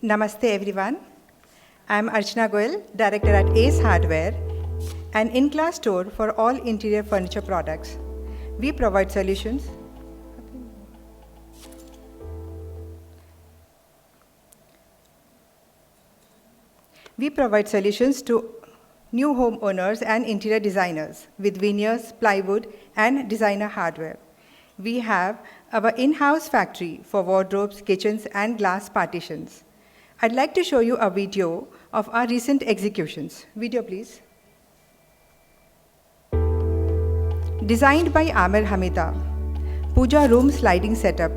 Namaste everyone. I am Archana Goyal, Director at Ace Hardware, an in-class store for all interior furniture products. We provide solutions to new homeowners and interior designers with veneers, plywood, and designer hardware. We have our in-house factory for wardrobes, kitchens, and glass partitions. I'd like to show you a video of our recent executions. Video, please. Designed by Amir Hamida, Puja room sliding setup,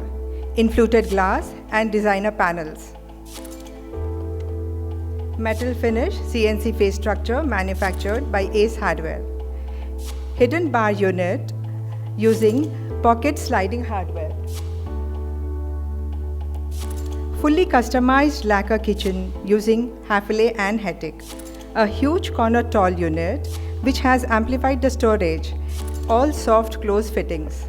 influted glass and designer panels. Metal finish CNC face structure manufactured by Ace Hardware. Hidden bar unit using pocket sliding hardware. Fully customized lacquer kitchen using Hafele and Hetic. A huge corner tall unit which has amplified the storage, all soft close fittings.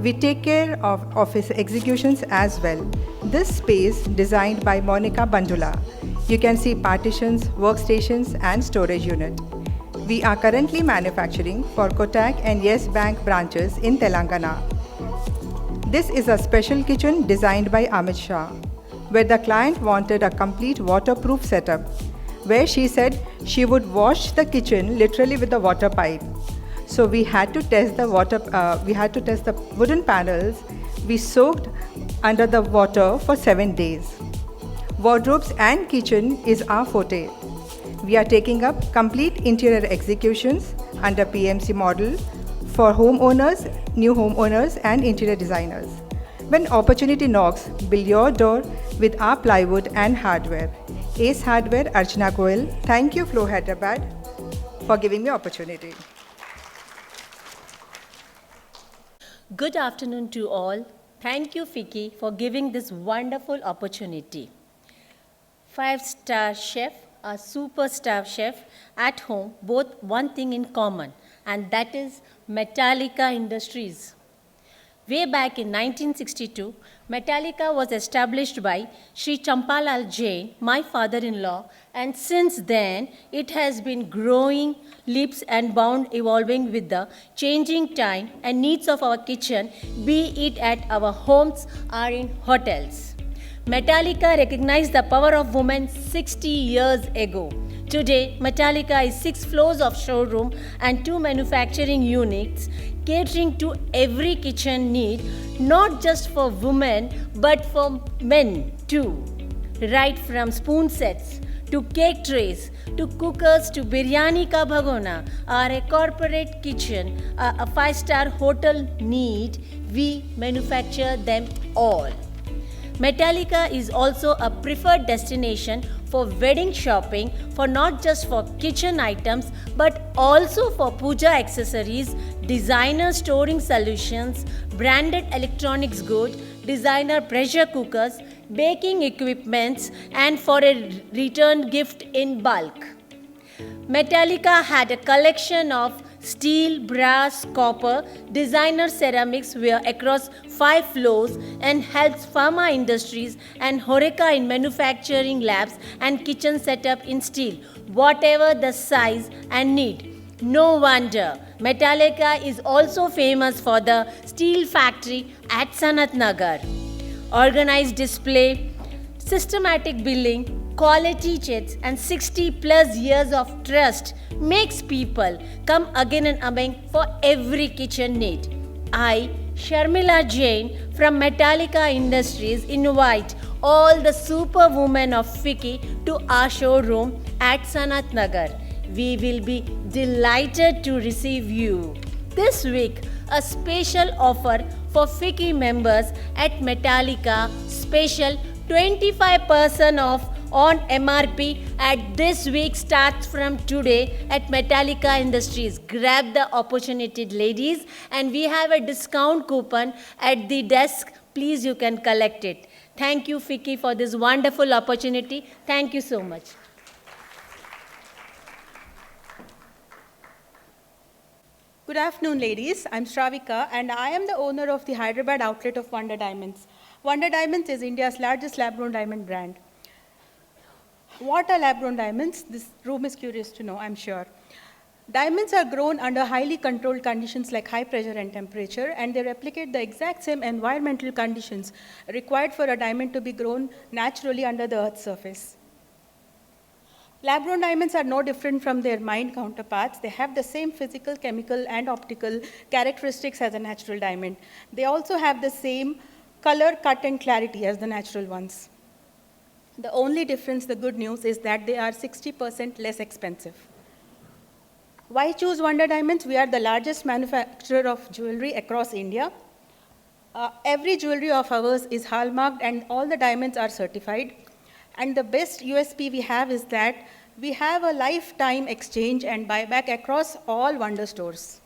We take care of office executions as well. This space designed by Monica Bandula. You can see partitions, workstations and storage unit. We are currently manufacturing for Kotak and Yes Bank branches in Telangana. This is a special kitchen designed by Amit Shah, where the client wanted a complete waterproof setup, where she said she would wash the kitchen literally with the water pipe. So we had to test the wooden panels. We soaked under the water for 7 days. Wardrobes and kitchen is our forte. We are taking up complete interior executions under PMC model for homeowners, new homeowners and interior designers. When opportunity knocks, build your door with our plywood and hardware. Ace Hardware, Archana Goyal. Thank you, Flow Hyderabad, for giving me opportunity. Good afternoon to all. Thank you, Fiki, for giving this wonderful opportunity. 5-star chef, a superstar chef at home, both one thing in common, and that is Metallica Industries. Way back in 1962, Metallica was established by Sri Champalal Jain, my father-in-law, and since then it has been growing leaps and bounds, evolving with the changing time and needs of our kitchen, be it at our homes or in hotels. Metallica recognized the power of women 60 years ago. Today, Metallica is 6 floors of showroom and 2 manufacturing units, catering to every kitchen need, not just for women, but for men too. Right from spoon sets, to cake trays, to cookers, to biryani ka bhagona, or a corporate kitchen, a 5-star hotel need, we manufacture them all. Metallica is also a preferred destination for wedding shopping, for not just for kitchen items, but also for puja accessories, designer storing solutions, branded electronics goods, designer pressure cookers, baking equipments, and for a return gift in bulk. Metallica had a collection of steel, brass, copper, designer ceramics were across 5 floors and helps pharma industries and Horeca in manufacturing labs and kitchen setup in steel, whatever the size and need. No wonder Metallica is also famous for the steel factory at Sanat Nagar. Organized display, systematic billing, quality checks and 60 plus years of trust makes people come again and again for every kitchen need. I, Sharmila Jain from Metallica Industries, invite all the superwomen of Fiki to our showroom at Sanat Nagar. We will be delighted to receive you. This week, a special offer for Fiki members at Metallica, special 25% off on MRP at this week starts from today at Metallica Industries. Grab the opportunity, ladies, and we have a discount coupon at the desk. Please, you can collect it. Thank you, Fiki, for this wonderful opportunity. Thank you so much. Good afternoon, ladies. I'm Shravika, and I am the owner of the Hyderabad outlet of Wonder Diamonds. Wonder Diamonds is India's largest lab-grown diamond brand. What are lab-grown diamonds? This room is curious to know, I'm sure. Diamonds are grown under highly controlled conditions like high pressure and temperature, and they replicate the exact same environmental conditions required for a diamond to be grown naturally under the Earth's surface. Lab-grown diamonds are no different from their mined counterparts. They have the same physical, chemical, and optical characteristics as a natural diamond. They also have the same color, cut, and clarity as the natural ones. The only difference, the good news, is that they are 60% less expensive. Why choose Wonder Diamonds? We are the largest manufacturer of jewelry across India. Every jewelry of ours is hallmarked and all the diamonds are certified. And the best USP we have is that we have a lifetime exchange and buyback across all Wonder stores.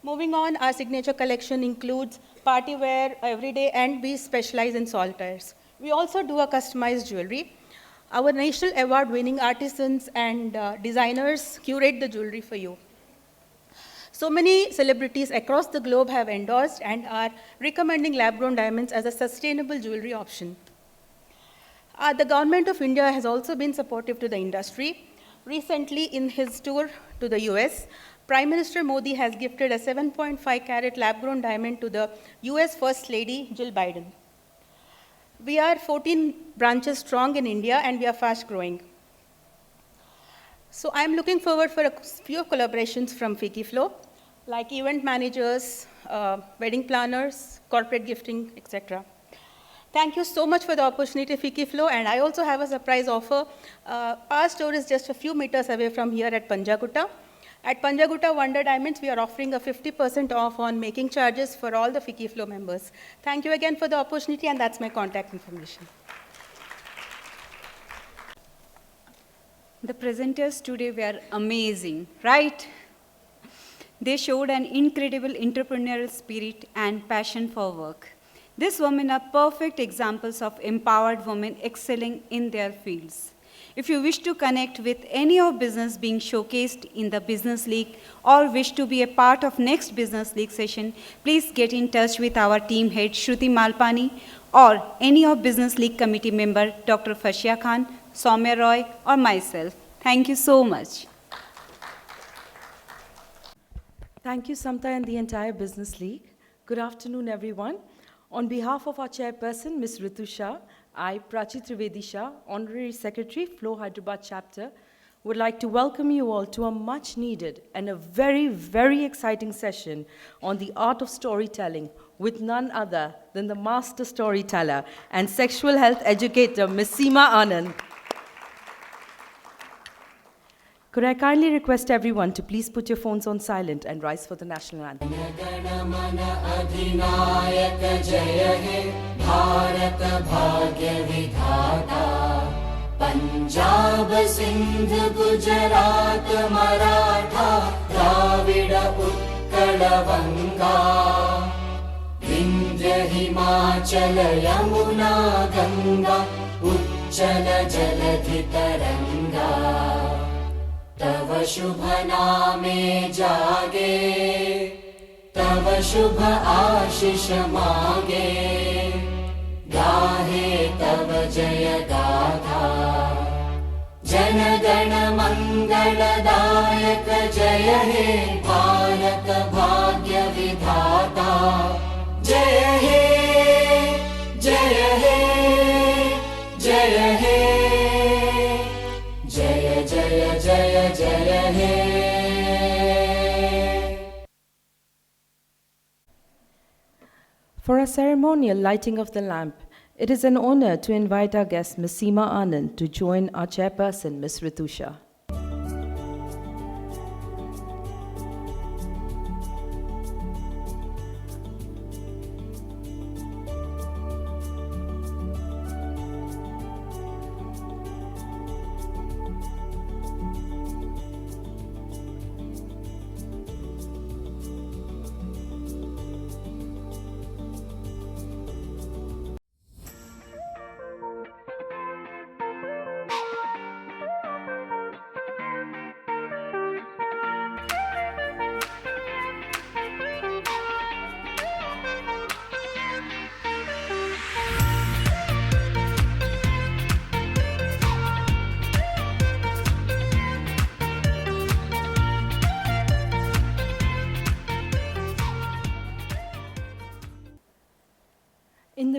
Moving on, our signature collection includes party wear, everyday, and we specialize in solitaires. We also do a customized jewelry. Our national award-winning artisans and designers curate the jewelry for you. So many celebrities across the globe have endorsed and are recommending lab-grown diamonds as a sustainable jewelry option. The government of India has also been supportive to the industry. Recently, in his tour to the US, Prime Minister Modi has gifted a 7.5 carat lab-grown diamond to the US First Lady, Jill Biden. We are 14 branches strong in India, and we are fast growing. So I'm looking forward for a few collaborations from FICCI like event managers, wedding planners, corporate gifting, etc. Thank you so much for the opportunity, FICCI, and I also have a surprise offer. Our store is just a few meters away from here at Panjagutta. At Panjagutta Wonder Diamonds, we are offering a 50% off on making charges for all the FICCI members. Thank you again for the opportunity, and that's my contact information. The presenters today were amazing, right? They showed an incredible entrepreneurial spirit and passion for work. These women are perfect examples of empowered women excelling in their fields. If you wish to connect with any of business being showcased in the Business League or wish to be a part of next Business League session, please get in touch with our team head Shruti Malpani or any of Business League committee member Dr. Fashia Khan, Soumya Roy or myself. Thank you so much. Thank you, Samta and the entire Business League. Good afternoon, everyone. On behalf of our chairperson, Ms. Ritu Shah, I, Prachi Trivedi Shah, Honorary Secretary, Flow Hyderabad Chapter, would like to welcome you all to a much-needed and a very, very exciting session on the art of storytelling with none other than the master storyteller and sexual health educator, Ms. SEEMA ANAND. Could I kindly request everyone to please put your phones on silent and rise for the national anthem. Punjab Sindh Gujarat Maratha Dravid Utkal बंगा विंध्य हिमाचल यमुना गंगा उच्चल जलधि तरंगा तव शुभ नामे जागे तव शुभ आशीष मागे गाहे तव जय गाथा जन गण मंगलदायक जय हे भारत भाग्य विधाता जय हे जय हे जय हे जय जय जय जय हे. For a ceremonial lighting of the lamp, it is an honor to invite our guest, Ms. SEEMA ANAND, to join our chairperson, Ms. Ritu Shah.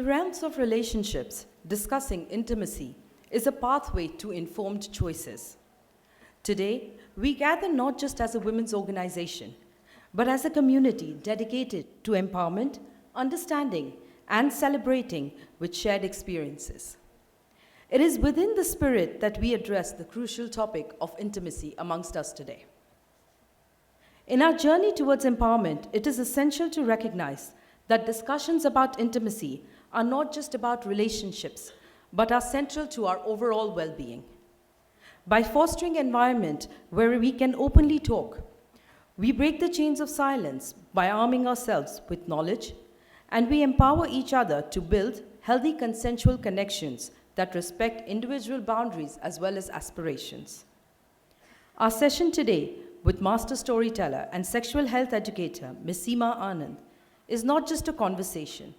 realms of relationships, discussing intimacy is a pathway to informed choices. Today, we gather not just as a women's organization, but as a community dedicated to empowerment, understanding, and celebrating with shared experiences. It is within the spirit that we address the crucial topic of intimacy amongst us today. In our journey towards empowerment, it is essential to recognize that discussions about intimacy are not just about relationships, but are central to our overall well-being. By fostering an environment where we can openly talk, we break the chains of silence by arming ourselves with knowledge, and we empower each other to build healthy consensual connections that respect individual boundaries as well as aspirations. Our session today with master storyteller and sexual health educator, Ms. SEEMA ANAND, is not just a conversation.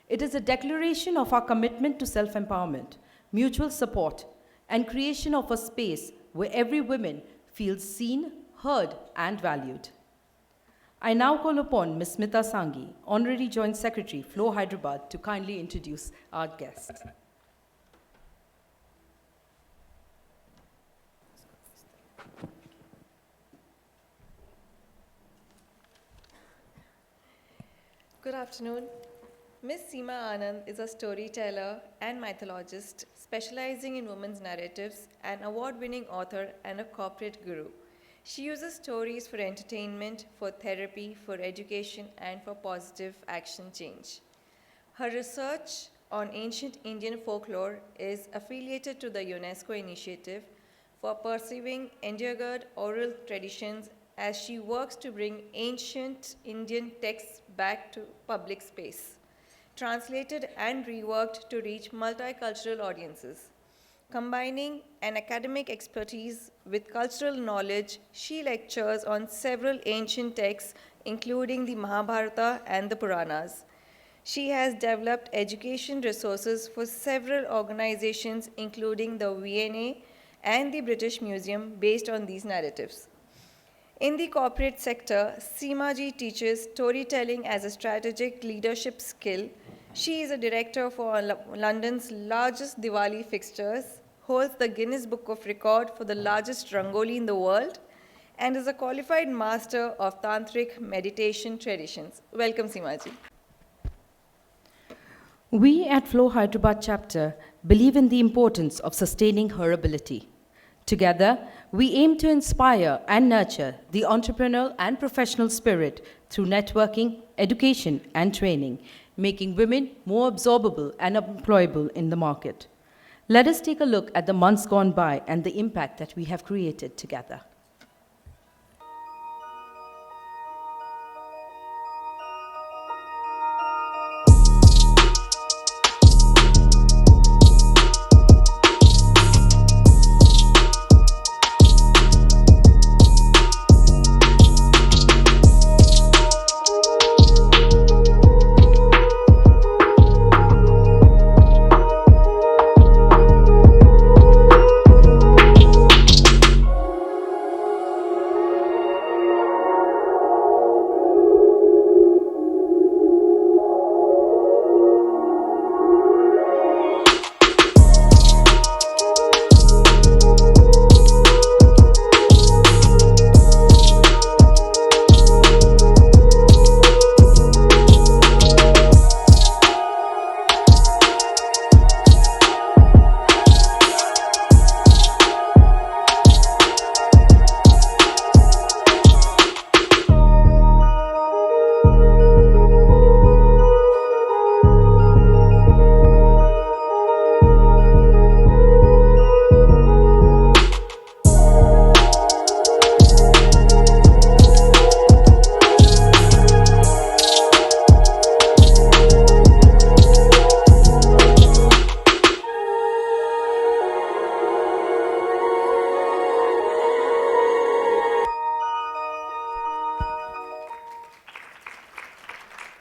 It is a declaration of our commitment to self-empowerment, mutual support, and creation of a space where every woman feels seen, heard, and valued. I now call upon Ms. Smita Sanghi, Honorary Joint Secretary, Flow Hyderabad, to kindly introduce our guest. Good afternoon. Ms. SEEMA ANAND is a storyteller and mythologist specializing in women's narratives, an award-winning author, and a corporate guru. She uses stories for entertainment, for therapy, for education, and for positive action change. Her research on ancient Indian folklore is affiliated to the UNESCO initiative for pursuing endangered oral traditions as she works to bring ancient Indian texts back to public space, translated and reworked to reach multicultural audiences. Combining an academic expertise with cultural knowledge, she lectures on several ancient texts, including the Mahabharata and the Puranas. She has developed education resources for several organizations, including the V&A and the British Museum, based on these narratives. In the corporate sector, SEEMA ji teaches storytelling as a strategic leadership skill. She is a director for London's largest Diwali fixtures, holds the Guinness Book of Record for the largest Rangoli in the world, and is a qualified master of Tantric meditation traditions. Welcome, SEEMA ji. We at Flow Hyderabad chapter believe in the importance of sustaining her ability. Together, we aim to inspire and nurture the entrepreneurial and professional spirit through networking, education, and training, making women more absorbable and employable in the market. Let us take a look at the months gone by and the impact that we have created together.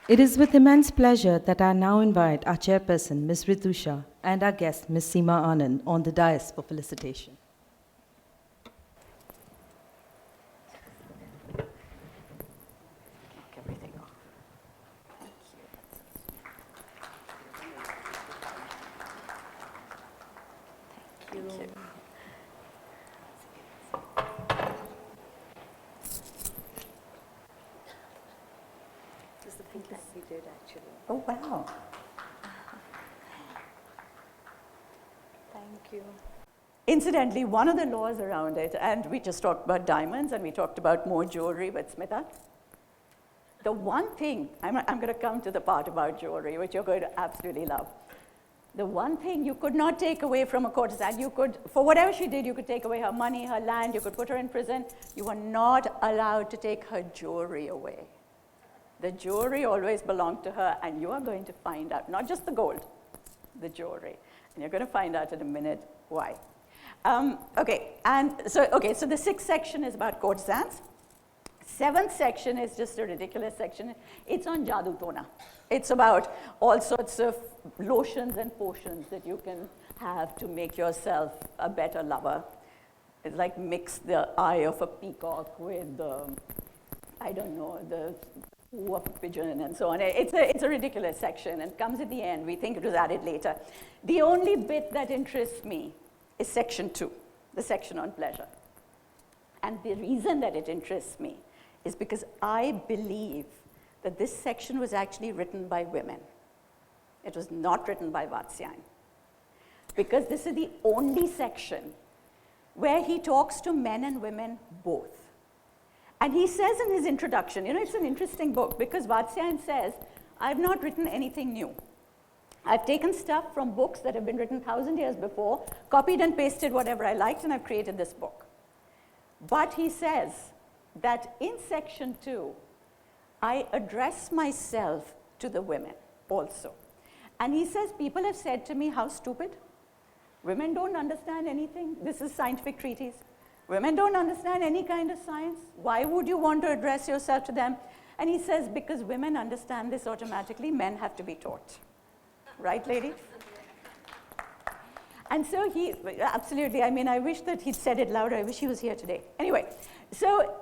It is with immense pleasure that I now invite our chairperson, Ms. Ritu Shah, and our guest, Ms. SEEMA ANAND, on the dais for felicitation. did actually. Oh, wow. Thank you. Incidentally, one of the laws around it, and we just talked about diamonds and we talked about more jewelry with Smita. The one thing, I'm going to come to the part about jewelry, which you're going to absolutely love. The one thing you could not take away from a courtesan, you could, for whatever she did, you could take away her money, her land, you could put her in prison. You were not allowed to take her jewelry away. The jewelry always belonged to her, and you are going to find out, not just the gold, the jewelry. And you're going to find out in a minute why. So the sixth section is about courtesans. Seventh section is just a ridiculous section. It's on Jadoo Tona. It's about all sorts of lotions and potions that you can have to make yourself a better lover. It's like mix the eye of a peacock with the, I don't know, the woo of a pigeon and so on. It's a ridiculous section and comes at the end. We think it was added later. The only bit that interests me is section 2, the section on pleasure. And the reason that it interests me is because I believe that this section was actually written by women. It was not written by Vatsyayana. Because this is the only section where he talks to men and women both. And he says in his introduction, it's an interesting book because Vatsyayana says, I've not written anything new. I've taken stuff from books that have been written 1,000 years before, copied and pasted whatever I liked, and I've created this book. But he says that in section 2, I address myself to the women also. And he says, people have said to me, how stupid. Women don't understand anything. This is scientific treatise. Women don't understand any kind of science. Why would you want to address yourself to them? And he says, because women understand this automatically, men have to be taught. Right, ladies? And so he, absolutely, I mean, I wish that he'd said it louder. I wish he was here today. Anyway, so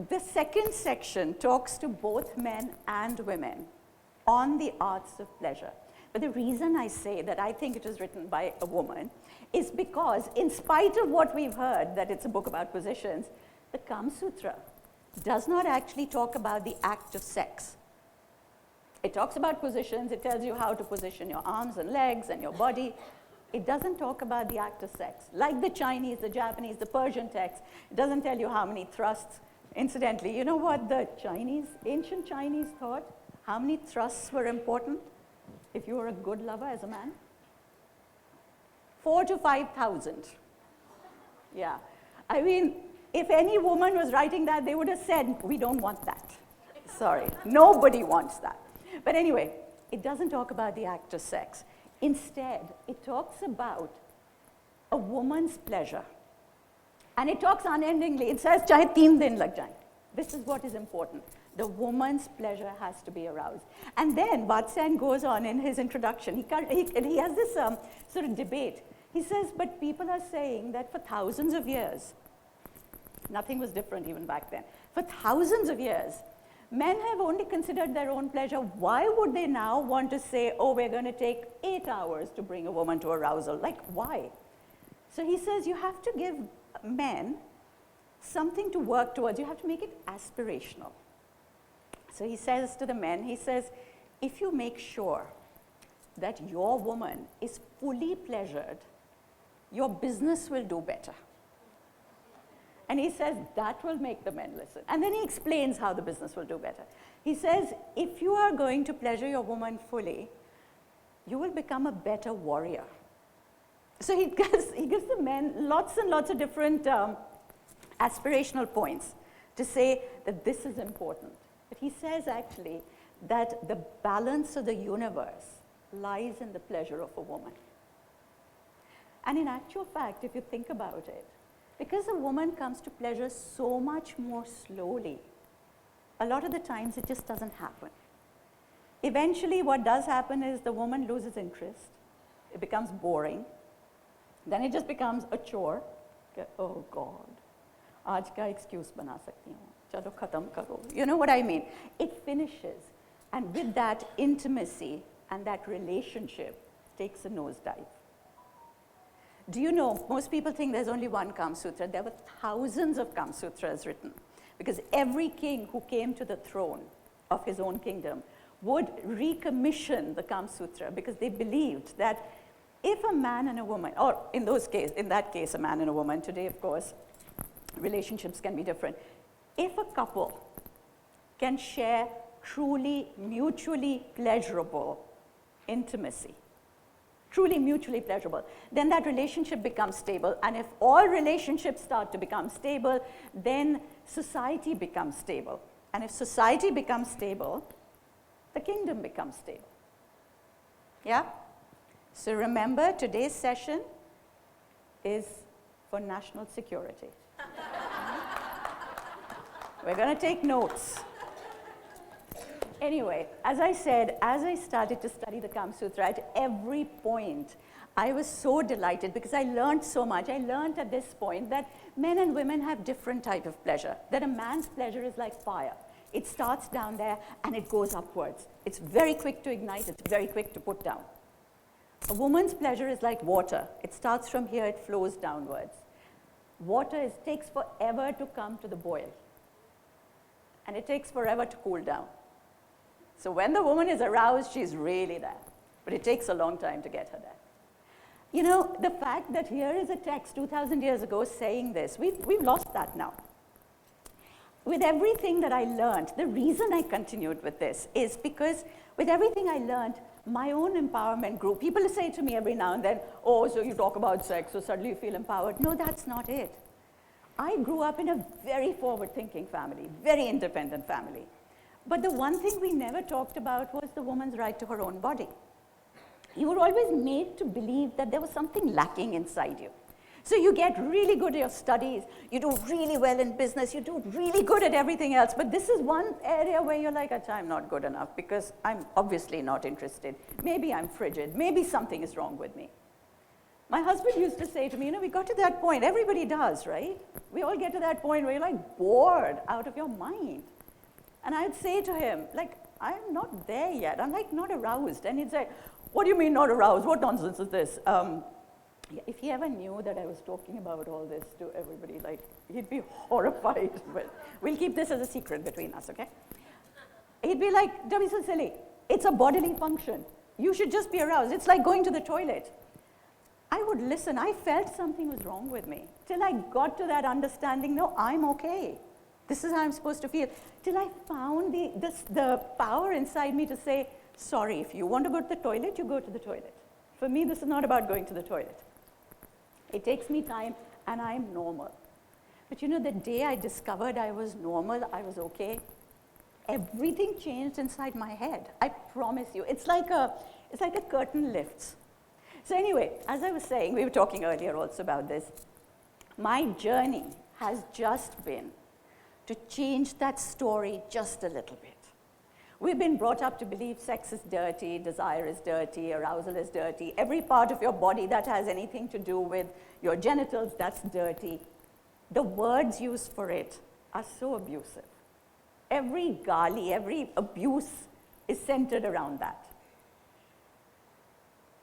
the second section talks to both men and women on the arts of pleasure. But the reason I say that I think it was written by a woman is because, in spite of what we've heard, that it's a book about positions, the Kama Sutra does not actually talk about the act of sex. It talks about positions. It tells you how to position your arms and legs and your body. It doesn't talk about the act of sex. Like the Chinese, the Japanese, the Persian text, it doesn't tell you how many thrusts. Incidentally, you know what the ancient Chinese thought? How many thrusts were important if you were a good lover as a man? 4,000 to 5,000. Yeah. I mean, if any woman was writing that, they would have said, we don't want that. Sorry, nobody wants that. But anyway, it doesn't talk about the act of sex. Instead, it talks about a woman's pleasure. And it talks unendingly. It says, chahe 3 din lag jaye. This is what is important. The woman's pleasure has to be aroused. And then Vatsyayana goes on in his introduction. He has this sort of debate. He says, but people are saying that for thousands of years, nothing was different even back then. For thousands of years, men have only considered their own pleasure. Why would they now want to say, oh, we're going to take 8 hours to bring a woman to arousal? Like, why? So he says you have to give men something to work towards. You have to make it aspirational. So he says to the men, he says, if you make sure that your woman is fully pleasured, your business will do better. And he says that will make the men listen. And then he explains how the business will do better. He says, if you are going to pleasure your woman fully, you will become a better warrior. So he gives the men lots and lots of different aspirational points to say that this is important. But he says actually that the balance of the universe lies in the pleasure of a woman. And in actual fact, if you think about it, because a woman comes to pleasure so much more slowly, a lot of the times it just doesn't happen. Eventually what does happen is the woman loses interest, it becomes boring, then it just becomes a chore. Oh God, aaj ka excuse bana sakti hu, chalo khatam karo. You know what I mean? It finishes, and with that intimacy and that relationship takes a nosedive. Do you know, most people think there's only one Kama Sutra. There were thousands of Kama Sutras written because every king who came to the throne of his own kingdom would recommission the Kama Sutra because they believed that if a man and a woman, or in that case, a man and a woman, today, of course, relationships can be different. If a couple can share truly mutually pleasurable intimacy, truly mutually pleasurable, then that relationship becomes stable. And if all relationships start to become stable, then society becomes stable. And if society becomes stable, the kingdom becomes stable. Yeah? So remember, today's session is for national security. We're going to take notes. Anyway, as I said, as I started to study the Kama Sutra, at every point, I was so delighted because I learned so much. I learned at this point that men and women have different type of pleasure, that a man's pleasure is like fire. It starts down there and it goes upwards. It's very quick to ignite, it's very quick to put down. A woman's pleasure is like water. It starts from here, it flows downwards. Water takes forever to come to the boil. And it takes forever to cool down. So when the woman is aroused, she's really there. But it takes a long time to get her there. You know, the fact that here is a text 2,000 years ago saying this, we've lost that now. With everything that I learned, the reason I continued with this is because with everything I learned, my own empowerment grew. People say to me every now and then, oh, so you talk about sex, so suddenly you feel empowered. No, that's not it. I grew up in a very forward-thinking family, very independent family. But the one thing we never talked about was the woman's right to her own body. You were always made to believe that there was something lacking inside you. So you get really good at your studies, you do really well in business, you do really good at everything else, but this is one area where you're like, Acha, I'm not good enough because I'm obviously not interested. Maybe I'm frigid, maybe something is wrong with me. My husband used to say to me, you know, we got to that point, everybody does, right? We all get to that point where you're like bored out of your mind. And I'd say to him, like, I'm not there yet, I'm like not aroused. And he'd say, what do you mean not aroused? What nonsense is this? If he ever knew that I was talking about all this to everybody, like, he'd be horrified. But we'll keep this as a secret between us, okay? He'd be like, don't be so silly. It's a bodily function. You should just be aroused. It's like going to the toilet. I would listen. I felt something was wrong with me. Till I got to that understanding, no, I'm okay. This is how I'm supposed to feel. Till I found the power inside me to say, sorry, if you want to go to the toilet, you go to the toilet. For me, this is not about going to the toilet. It takes me time, and I'm normal. But you know, the day I discovered I was normal, I was okay, everything changed inside my head. I promise you. It's like a curtain lifts. So anyway, as I was saying, we were talking earlier also about this. My journey has just been to change that story just a little bit. We've been brought up to believe sex is dirty, desire is dirty, arousal is dirty. Every part of your body that has anything to do with your genitals, that's dirty. The words used for it are so abusive. Every gali, every abuse is centered around that.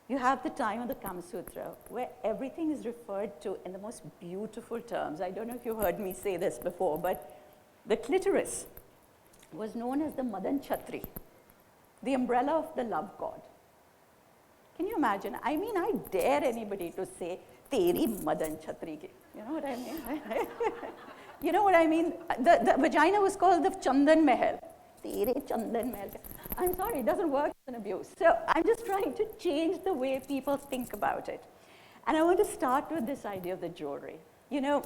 You have the time of the Kama Sutra where everything is referred to in the most beautiful terms. I don't know if you heard me say this before, but the clitoris was known as the Madan Chhatri, the umbrella of the love god. Can you imagine? I mean, I dare anybody to say, Teri Madan Chhatri ki. You know what I mean? You know what I mean? The vagina was called the Chandan Mahal. Tere Chandan Mahal. I'm sorry, it doesn't work as an abuse. So I'm just trying to change the way people think about it. And I want to start with this idea of the jewelry. You know,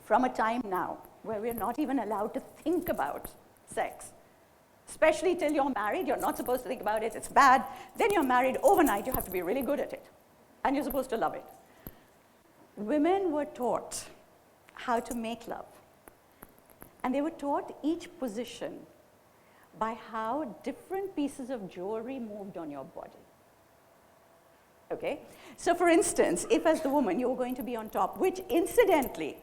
from a time now where we're not even allowed to think about sex, especially till you're married, you're not supposed to think about it, it's bad. Then you're married overnight, you have to be really good at it. And you're supposed to love it. Women were taught how to make love. And they were taught each position by how different pieces of jewelry moved on your body. Okay? So for instance, if as the woman you were going to be on top, which incidentally,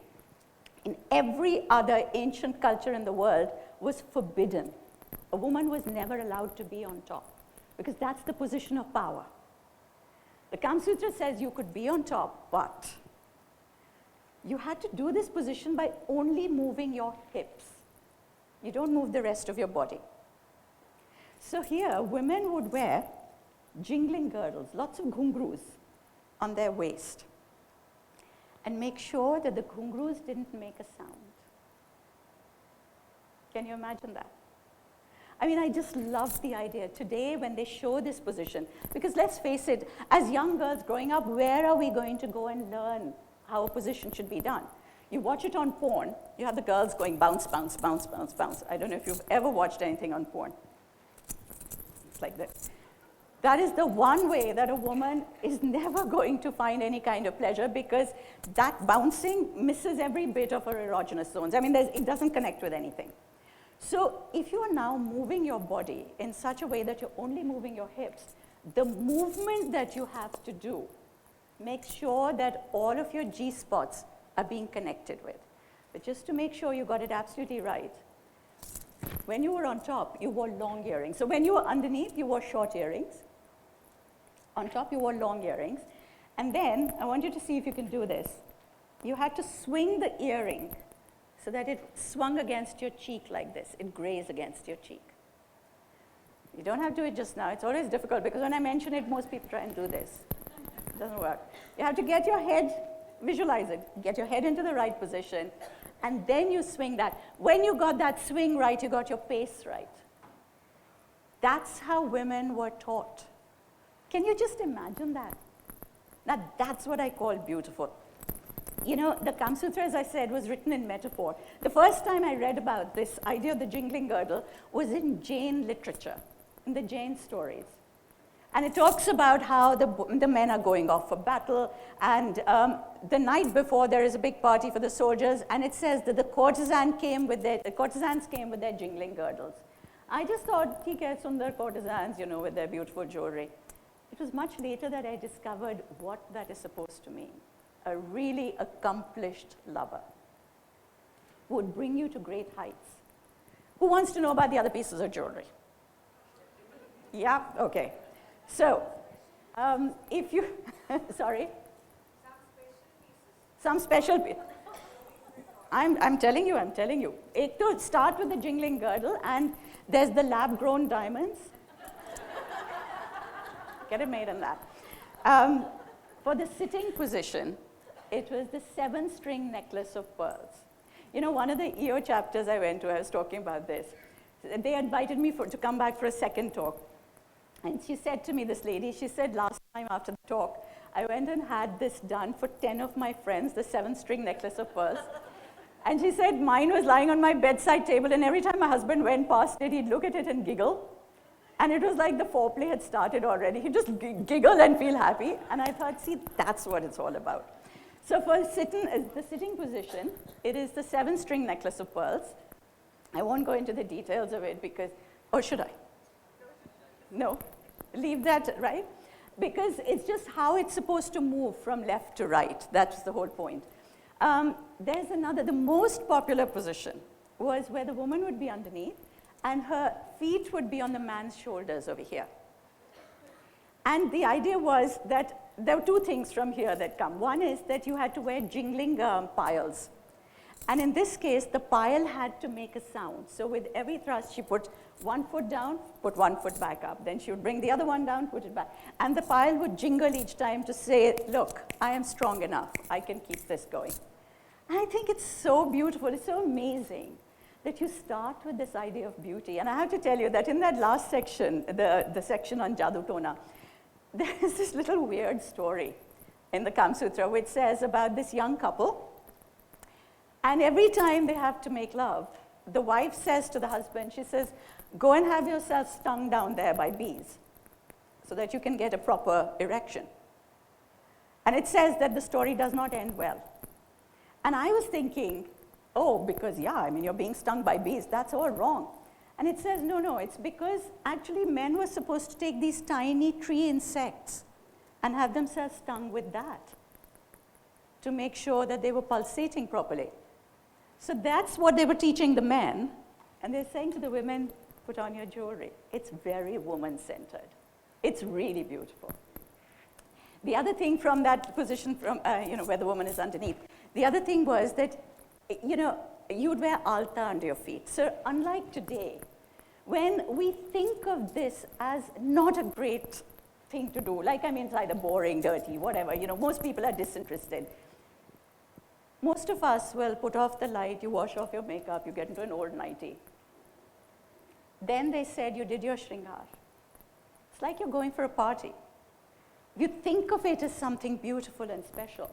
in every other ancient culture in the world was forbidden. A woman was never allowed to be on top because that's the position of power. The Kama Sutra says you could be on top, but you had to do this position by only moving your hips. You don't move the rest of your body. So here, women would wear jingling girdles, lots of ghungroos on their waist, and make sure that the ghungroos didn't make a sound. Can you imagine that? I mean, I just love the idea today when they show this position, because let's face it, as young girls growing up, where are we going to go and learn how a position should be done? You watch it on porn, you have the girls going bounce, bounce, bounce, bounce, bounce. I don't know if you've ever watched anything on porn. It's like this. That is the one way that a woman is never going to find any kind of pleasure, because that bouncing misses every bit of her erogenous zones. I mean, it doesn't connect with anything. So if you are now moving your body in such a way that you're only moving your hips, the movement that you have to do makes sure that all of your G-spots are being connected with. But just to make sure you got it absolutely right, when you were on top, you wore long earrings. So when you were underneath, you wore short earrings. On top, you wore long earrings. And then, I want you to see if you can do this. You had to swing the earring so that it swung against your cheek like this. It grazed against your cheek. You don't have to do it just now. It's always difficult, because when I mention it, most people try and do this. It doesn't work. You have to get your head, visualize it, get your head into the right position, and then you swing that. When you got that swing right, you got your pace right. That's how women were taught. Can you just imagine that? Now, that's what I call beautiful. You know, the Kama Sutra, as I said, was written in metaphor. The first time I read about this idea of the jingling girdle was in Jain literature, in the Jain stories. And it talks about how the men are going off for battle, and the night before there is a big party for the soldiers, and it says that the courtesans came with their jingling girdles. I just thought, theek hai, sundar courtesans, you know, with their beautiful jewelry. It was much later that I discovered what that is supposed to mean. A really accomplished lover who would bring you to great heights. Who wants to know about the other pieces of jewelry? Yeah, okay. So, if you, sorry? Some special pieces. I'm telling you. It could start with the jingling girdle, and there's the lab-grown diamonds. Get it made in that. For the sitting position, it was the 7-string necklace of pearls. You know, one of the EO chapters I went to, I was talking about this. They invited me to come back for a second talk. And she said to me, this lady, she said, last time after the talk, I went and had this done for 10 of my friends, the 7-string necklace of pearls. And she said, mine was lying on my bedside table, and every time my husband went past it, he'd look at it and giggle. And it was like the foreplay had started already. He'd just giggle and feel happy. And I thought, see, that's what it's all about. So for the sitting position, it is the 7-string necklace of pearls. I won't go into the details of it because, or should I? No, leave that, right? Because it's just how it's supposed to move from left to right. That's the whole point. There's another, the most popular position was where the woman would be underneath and her feet would be on the man's shoulders over here. And the idea was that there were two things from here that come. One is that you had to wear jingling piles. And in this case, the pile had to make a sound. So with every thrust, she put one foot down, put one foot back up. Then she would bring the other one down, put it back. And the pile would jingle each time to say, look, I am strong enough. I can keep this going. And I think it's so beautiful. It's so amazing that you start with this idea of beauty. And I have to tell you that in that last section, the section on Jadoo Tona, there is this little weird story in the Kama Sutra which says about this young couple. And every time they have to make love, the wife says to the husband, she says, go and have yourself stung down there by bees so that you can get a proper erection. And it says that the story does not end well. And I was thinking, oh, because yeah, I mean, you're being stung by bees, that's all wrong. And it says, no, it's because actually men were supposed to take these tiny tree insects and have themselves stung with that to make sure that they were pulsating properly. So that's what they were teaching the men, and they're saying to the women, put on your jewelry. It's very woman-centered. It's really beautiful. The other thing from that position, from where the woman is underneath, the other thing was that, you would wear alta under your feet. So unlike today, when we think of this as not a great thing to do, like, I mean, it's either boring, dirty, whatever, you know, most people are disinterested. Most of us will put off the light, you wash off your makeup, you get into an old nightie. Then they said you did your shringar. It's like you're going for a party. You think of it as something beautiful and special.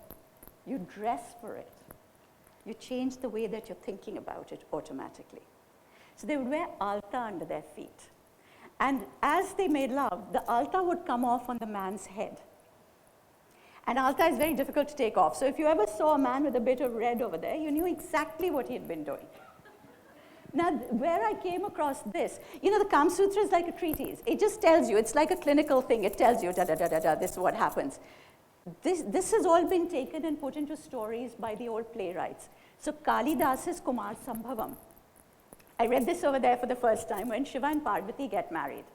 You dress for it. You change the way that you're thinking about it automatically. So they would wear alta under their feet. And as they made love, the alta would come off on the man's head. And alta is very difficult to take off. So if you ever saw a man with a bit of red over there, you knew exactly what he had been doing. Now, where I came across this, you know, the Kama Sutra is like a treatise. It just tells you, it's like a clinical thing. It tells you, this is what happens. This has all been taken and put into stories by the old playwrights. So Kalidas's Kumar Sambhavam. I read this over there for the first time when Shiva and Parvati get married.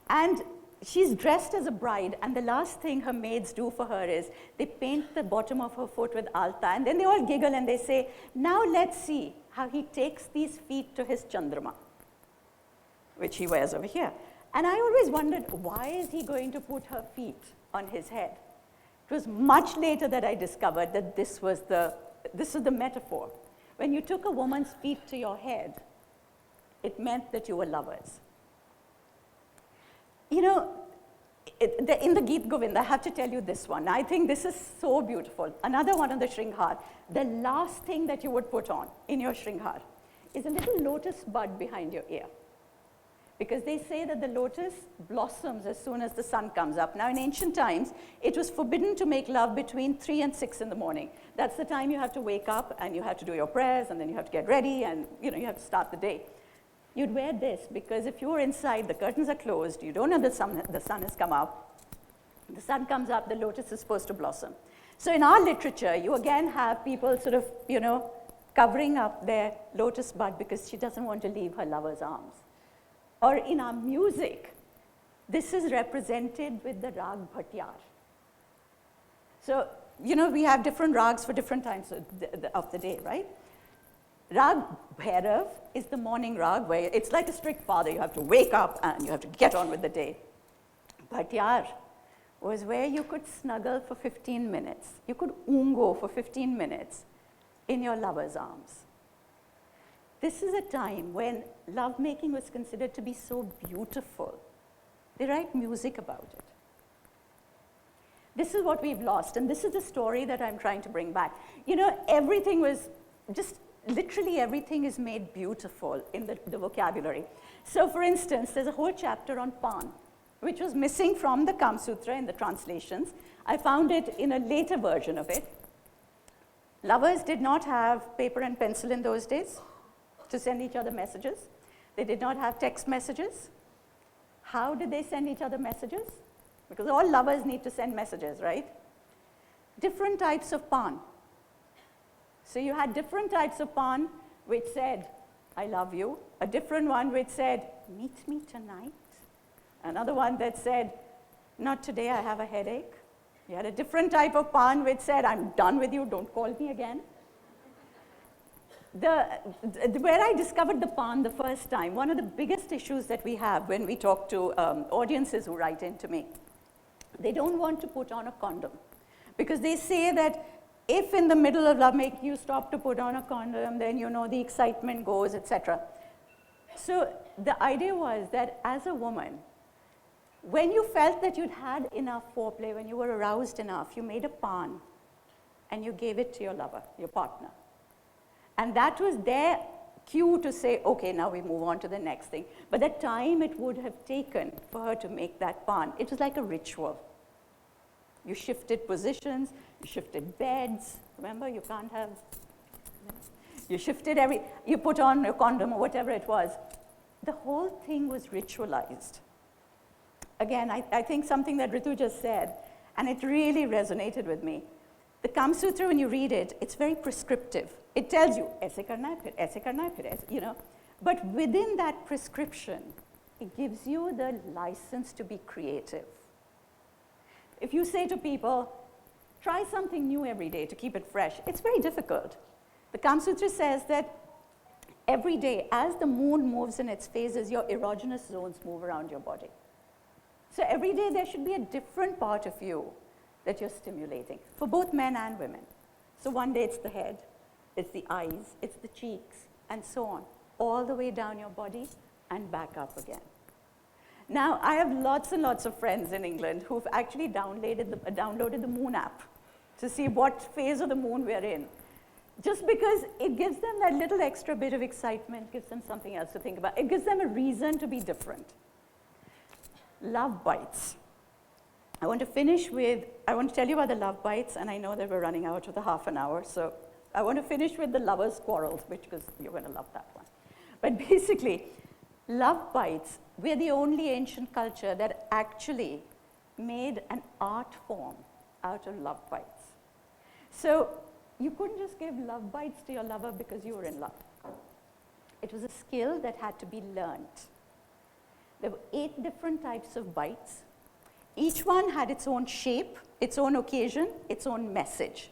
And she's dressed as a bride, and the last thing her maids do for her is they paint the bottom of her foot with alta, and then they all giggle and they say, now let's see how he takes these feet to his chandrama, which he wears over here. And I always wondered, why is he going to put her feet on his head? It was much later that I discovered that this was the metaphor. When you took a woman's feet to your head, it meant that you were lovers. You know, in the Geet Govind, I have to tell you this one. I think this is so beautiful. Another one on the Shringhar. The last thing that you would put on in your Shringhar is a little lotus bud behind your ear. Because they say that the lotus blossoms as soon as the sun comes up. Now, in ancient times, it was forbidden to make love between 3 and 6 in the morning. That's the time you have to wake up and you have to do your prayers and then you have to get ready and you have to start the day. You'd wear this because if you were inside, the curtains are closed, you don't know the sun has come up. The sun comes up, the lotus is supposed to blossom. So in our literature, you again have people sort of, covering up their lotus bud because she doesn't want to leave her lover's arms. Or in our music, this is represented with the rag bhatyar. So, we have different rags for different times of the day, right? Rag Bhairav is the morning rag where it's like a strict father. You have to wake up and you have to get on with the day. Bhatyar was where you could snuggle for 15 minutes. You could ungo for 15 minutes in your lover's arms. This is a time when lovemaking was considered to be so beautiful. They write music about it. This is what we've lost, and this is the story that I'm trying to bring back. Everything was just, literally everything is made beautiful in the vocabulary. So for instance, there's a whole chapter on pan, which was missing from the Kama Sutra in the translations. I found it in a later version of it. Lovers did not have paper and pencil in those days to send each other messages. They did not have text messages. How did they send each other messages? Because all lovers need to send messages, right? Different types of pan. So you had different types of pan which said, I love you. A different one which said, meet me tonight. Another one that said, not today, I have a headache. You had a different type of pan which said, I'm done with you, don't call me again. Where I discovered the pan the first time, one of the biggest issues that we have when we talk to audiences who write in to me, they don't want to put on a condom. Because they say that if in the middle of lovemaking you stop to put on a condom, then the excitement goes, etc. So the idea was that as a woman, when you felt that you'd had enough foreplay, when you were aroused enough, you made a pan and you gave it to your lover, your partner. And that was their cue to say, okay, now we move on to the next thing. But the time it would have taken for her to make that pan, it was like a ritual. You shifted positions, you shifted beds. Remember, you can't have, you shifted you put on your condom or whatever it was. The whole thing was ritualized. Again, I think something that Ritu just said, and it really resonated with me. The Kama Sutra, when you read it, it's very prescriptive. It tells you, aise karna hai, phir aise karna hai, phir aise, But within that prescription, it gives you the license to be creative. If you say to people, try something new every day to keep it fresh, it's very difficult. The Kama Sutra says that every day, as the moon moves in its phases, your erogenous zones move around your body. So every day there should be a different part of you that you're stimulating for both men and women. So one day it's the head, it's the eyes, it's the cheeks, and so on, all the way down your body and back up again. Now, I have lots and lots of friends in England who've actually downloaded the moon app to see what phase of the moon we're in. Just because it gives them that little extra bit of excitement, gives them something else to think about. It gives them a reason to be different. Love bites. I want to tell you about the love bites, and I know that we're running out of the half an hour, so I want to finish with the lovers' quarrels, because you're going to love that one. But basically, love bites, we're the only ancient culture that actually made an art form out of love bites. So you couldn't just give love bites to your lover because you were in love. It was a skill that had to be learnt. There were 8 different types of bites. Each one had its own shape, its own occasion, its own message.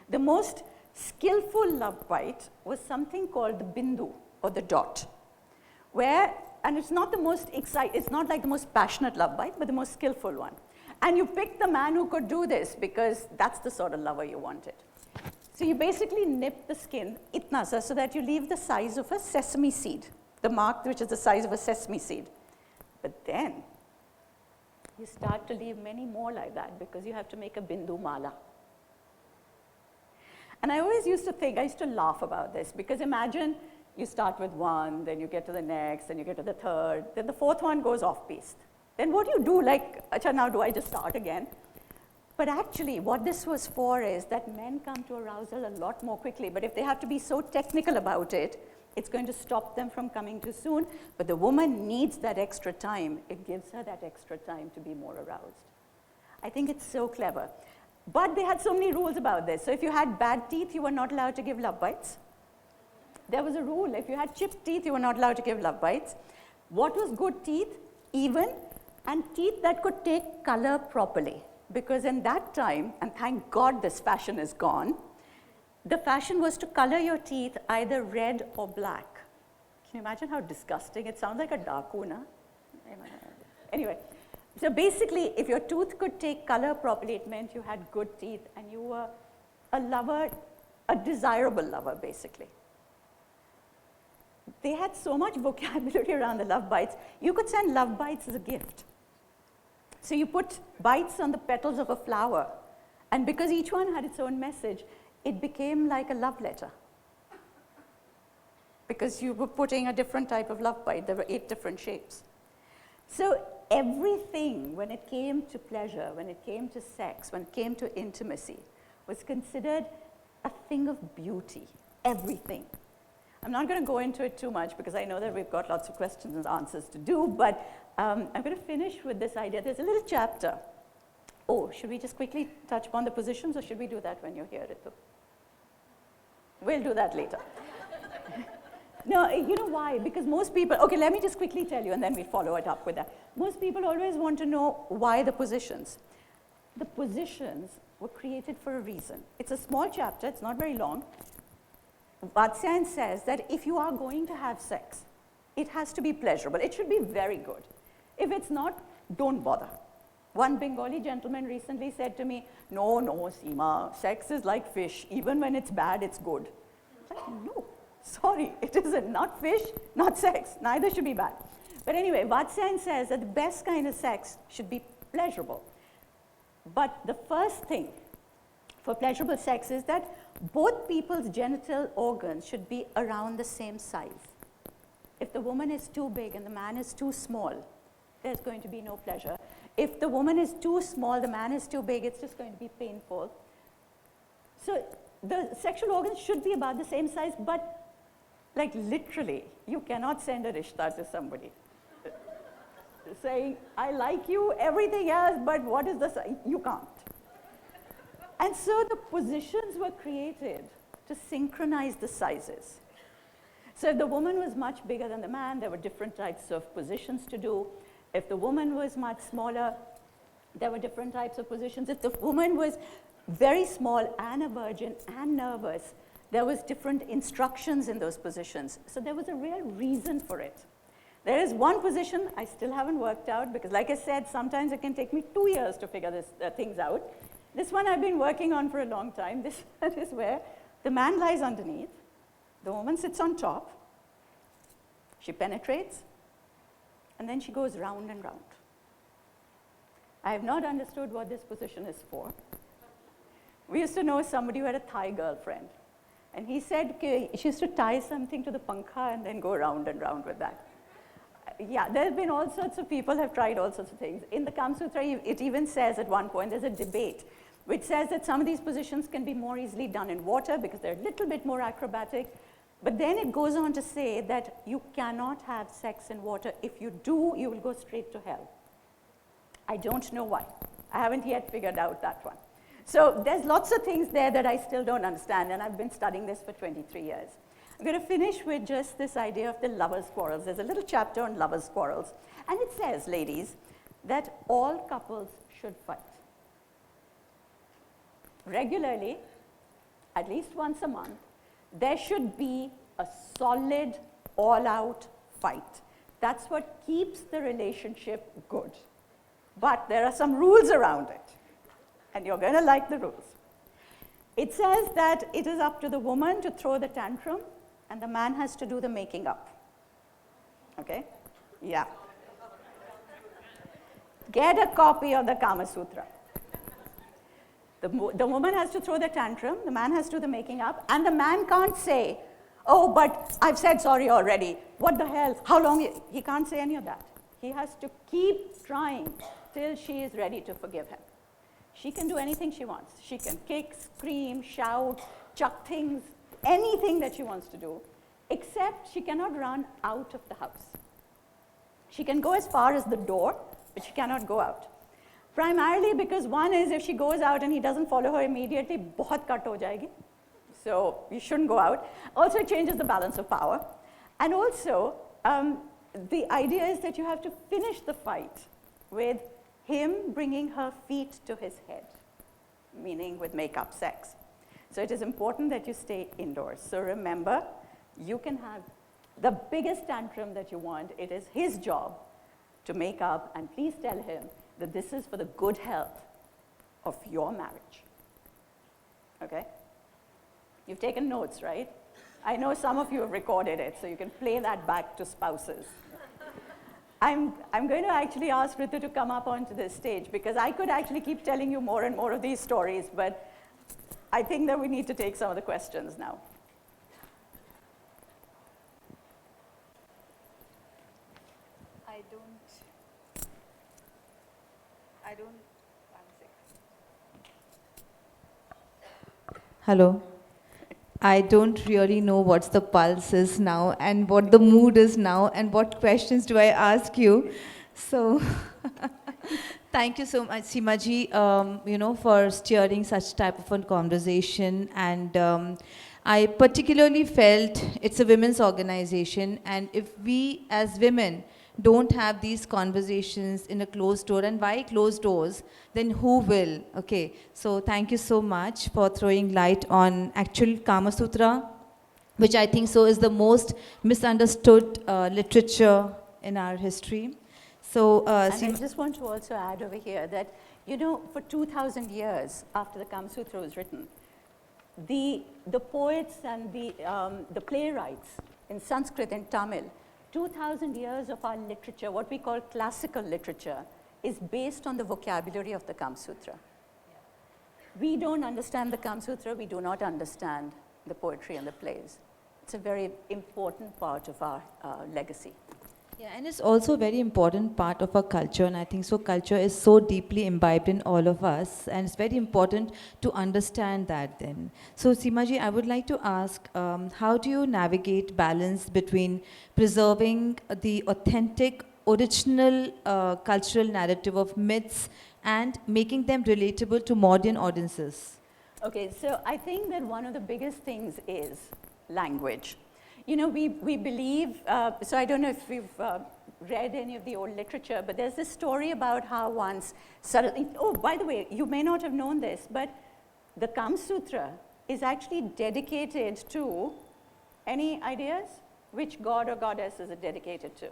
The most skillful love bite was something called the bindu, or the dot, and it's not it's not like the most passionate love bite, but the most skillful one. And you picked the man who could do this because that's the sort of lover you wanted. So you basically nip the skin, itna sa, so that you leave the size of a sesame seed, the mark which is the size of a sesame seed. But then you start to leave many more like that because you have to make a bindu mala. And I always used to laugh about this, because imagine you start with one, then you get to the next, then you get to the third, then the fourth one goes off-piste. Then what do you do? Like, acha, now do I just start again? But actually, what this was for is that men come to arousal a lot more quickly, but if they have to be so technical about it, it's going to stop them from coming too soon. But the woman needs that extra time. It gives her that extra time to be more aroused. I think it's so clever. But they had so many rules about this. So if you had bad teeth, you were not allowed to give love bites. There was a rule. If you had chipped teeth, you were not allowed to give love bites. What was good teeth? Even, and teeth that could take color properly. Because in that time, and thank God this fashion is gone, the fashion was to color your teeth either red or black. Can you imagine how disgusting? It sounds like a dakuna. Anyway, so basically, if your tooth could take color properly, it meant you had good teeth and you were a lover, a desirable lover, basically. They had so much vocabulary around the love bites. You could send love bites as a gift. So you put bites on the petals of a flower, and because each one had its own message, it became like a love letter. Because you were putting a different type of love bite. There were 8 different shapes. So everything, when it came to pleasure, when it came to sex, when it came to intimacy, was considered a thing of beauty. Everything. I'm not going to go into it too much because I know that we've got lots of questions and answers to do, but I'm going to finish with this idea. There's a little chapter. Oh, should we just quickly touch upon the positions, or should we do that when you're here, Ritu? We'll do that later. No, you know why? Because most people, okay, let me just quickly tell you, and then we follow it up with that. Most people always want to know why the positions. The positions were created for a reason. It's a small chapter, it's not very long. Vatsyayan says that if you are going to have sex, it has to be pleasurable. It should be very good. If it's not, don't bother. One Bengali gentleman recently said to me, no, SEEMA, sex is like fish. Even when it's bad, it's good. I was like, no, sorry, it isn't. Not fish, not sex. Neither should be bad. But anyway, Vatsyayan says that the best kind of sex should be pleasurable. But the first thing for pleasurable sex is that both people's genital organs should be around the same size. If the woman is too big and the man is too small, there's going to be no pleasure. If the woman is too small, the man is too big, it's just going to be painful. So the sexual organs should be about the same size, but like literally, you cannot send a rishta to somebody saying, I like you, everything else, but what is the size? You can't. And so the positions were created to synchronize the sizes. So if the woman was much bigger than the man, there were different types of positions to do. If the woman was much smaller, there were different types of positions. If the woman was very small and a virgin and nervous, There was different instructions in those positions. So there was a real reason for it. There is one position I still haven't worked out because, like I said, sometimes it can take me 2 years to figure things out. This one I've been working on for a long time. This one is where the man lies underneath, the woman sits on top, she penetrates, and then she goes round and round. I have not understood what this position is for. We used to know somebody who had a Thai girlfriend, and he said she used to tie something to the pankha and then go round and round with that. Yeah, there have been all sorts of people have tried all sorts of things. In the Kama Sutra, it even says at one point, there's a debate, which says that some of these positions can be more easily done in water because they're a little bit more acrobatic. But then it goes on to say that you cannot have sex in water. If you do, you will go straight to hell. I don't know why. I haven't yet figured out that one. So there's lots of things there that I still don't understand, and I've been studying this for 23 years. I'm going to finish with just this idea of the lovers' quarrels. There's a little chapter on lovers' quarrels. And it says, ladies, that all couples should fight. Regularly, at least once a month, there should be a solid, all-out fight. That's what keeps the relationship good. But there are some rules around it, and you're going to like the rules. It says that it is up to the woman to throw the tantrum, and the man has to do the making up. Okay? Yeah. Get a copy of the Kama Sutra. The woman has to throw the tantrum, the man has to do the making up, and the man can't say, oh, but I've said sorry already. What the hell? How long? He can't say any of that. He has to keep trying till she is ready to forgive him. She can do anything she wants. She can kick, scream, shout, chuck things, anything that she wants to do, except she cannot run out of the house. She can go as far as the door, but she cannot go out. Primarily because one is if she goes out and he doesn't follow her immediately, बहुत cut हो जाएगी. So you shouldn't go out. Also, it changes the balance of power. And also, the idea is that you have to finish the fight with him bringing her feet to his head, meaning with make-up sex. So it is important that you stay indoors. So remember, you can have the biggest tantrum that you want. It is his job to make up, and please tell him that this is for the good health of your marriage. Okay? You've taken notes, right? I know some of you have recorded it, so you can play that back to spouses. I'm going to actually ask Ritu to come up onto this stage, because I could actually keep telling you more and more of these stories, but I think that we need to take some of the questions now. Hello. I don't really know what's the pulse is now and what the mood is now and what questions do I ask you. So thank you so much, Seema ji, for steering such type of a conversation. And I particularly felt it's a women's organization, and if we as women don't have these conversations in a closed door, and why closed doors, then who will? Okay, so thank you so much for throwing light on actual Kama Sutra, which I think so is the most misunderstood literature in our history. So, and I just want to also add over here that, for 2,000 years after the Kama Sutra was written, the poets and the playwrights in Sanskrit and Tamil, 2,000 years of our literature, what we call classical literature, is based on the vocabulary of the Kama Sutra. We don't understand the Kama Sutra, we do not understand the poetry and the plays. It's a very important part of our legacy. Yeah, and it's also a very important part of our culture, and I think so culture is so deeply imbibed in all of us, and it's very important to understand that then. So Seema ji, I would like to ask, how do you navigate balance between preserving the authentic, original cultural narrative of myths and making them relatable to modern audiences? Okay, so I think that one of the biggest things is language. We believe, so I don't know if we've read any of the old literature, but there's this story about how once suddenly, oh, by the way, you may not have known this, but the Kama Sutra is actually dedicated to, any ideas? Which god or goddess is it dedicated to?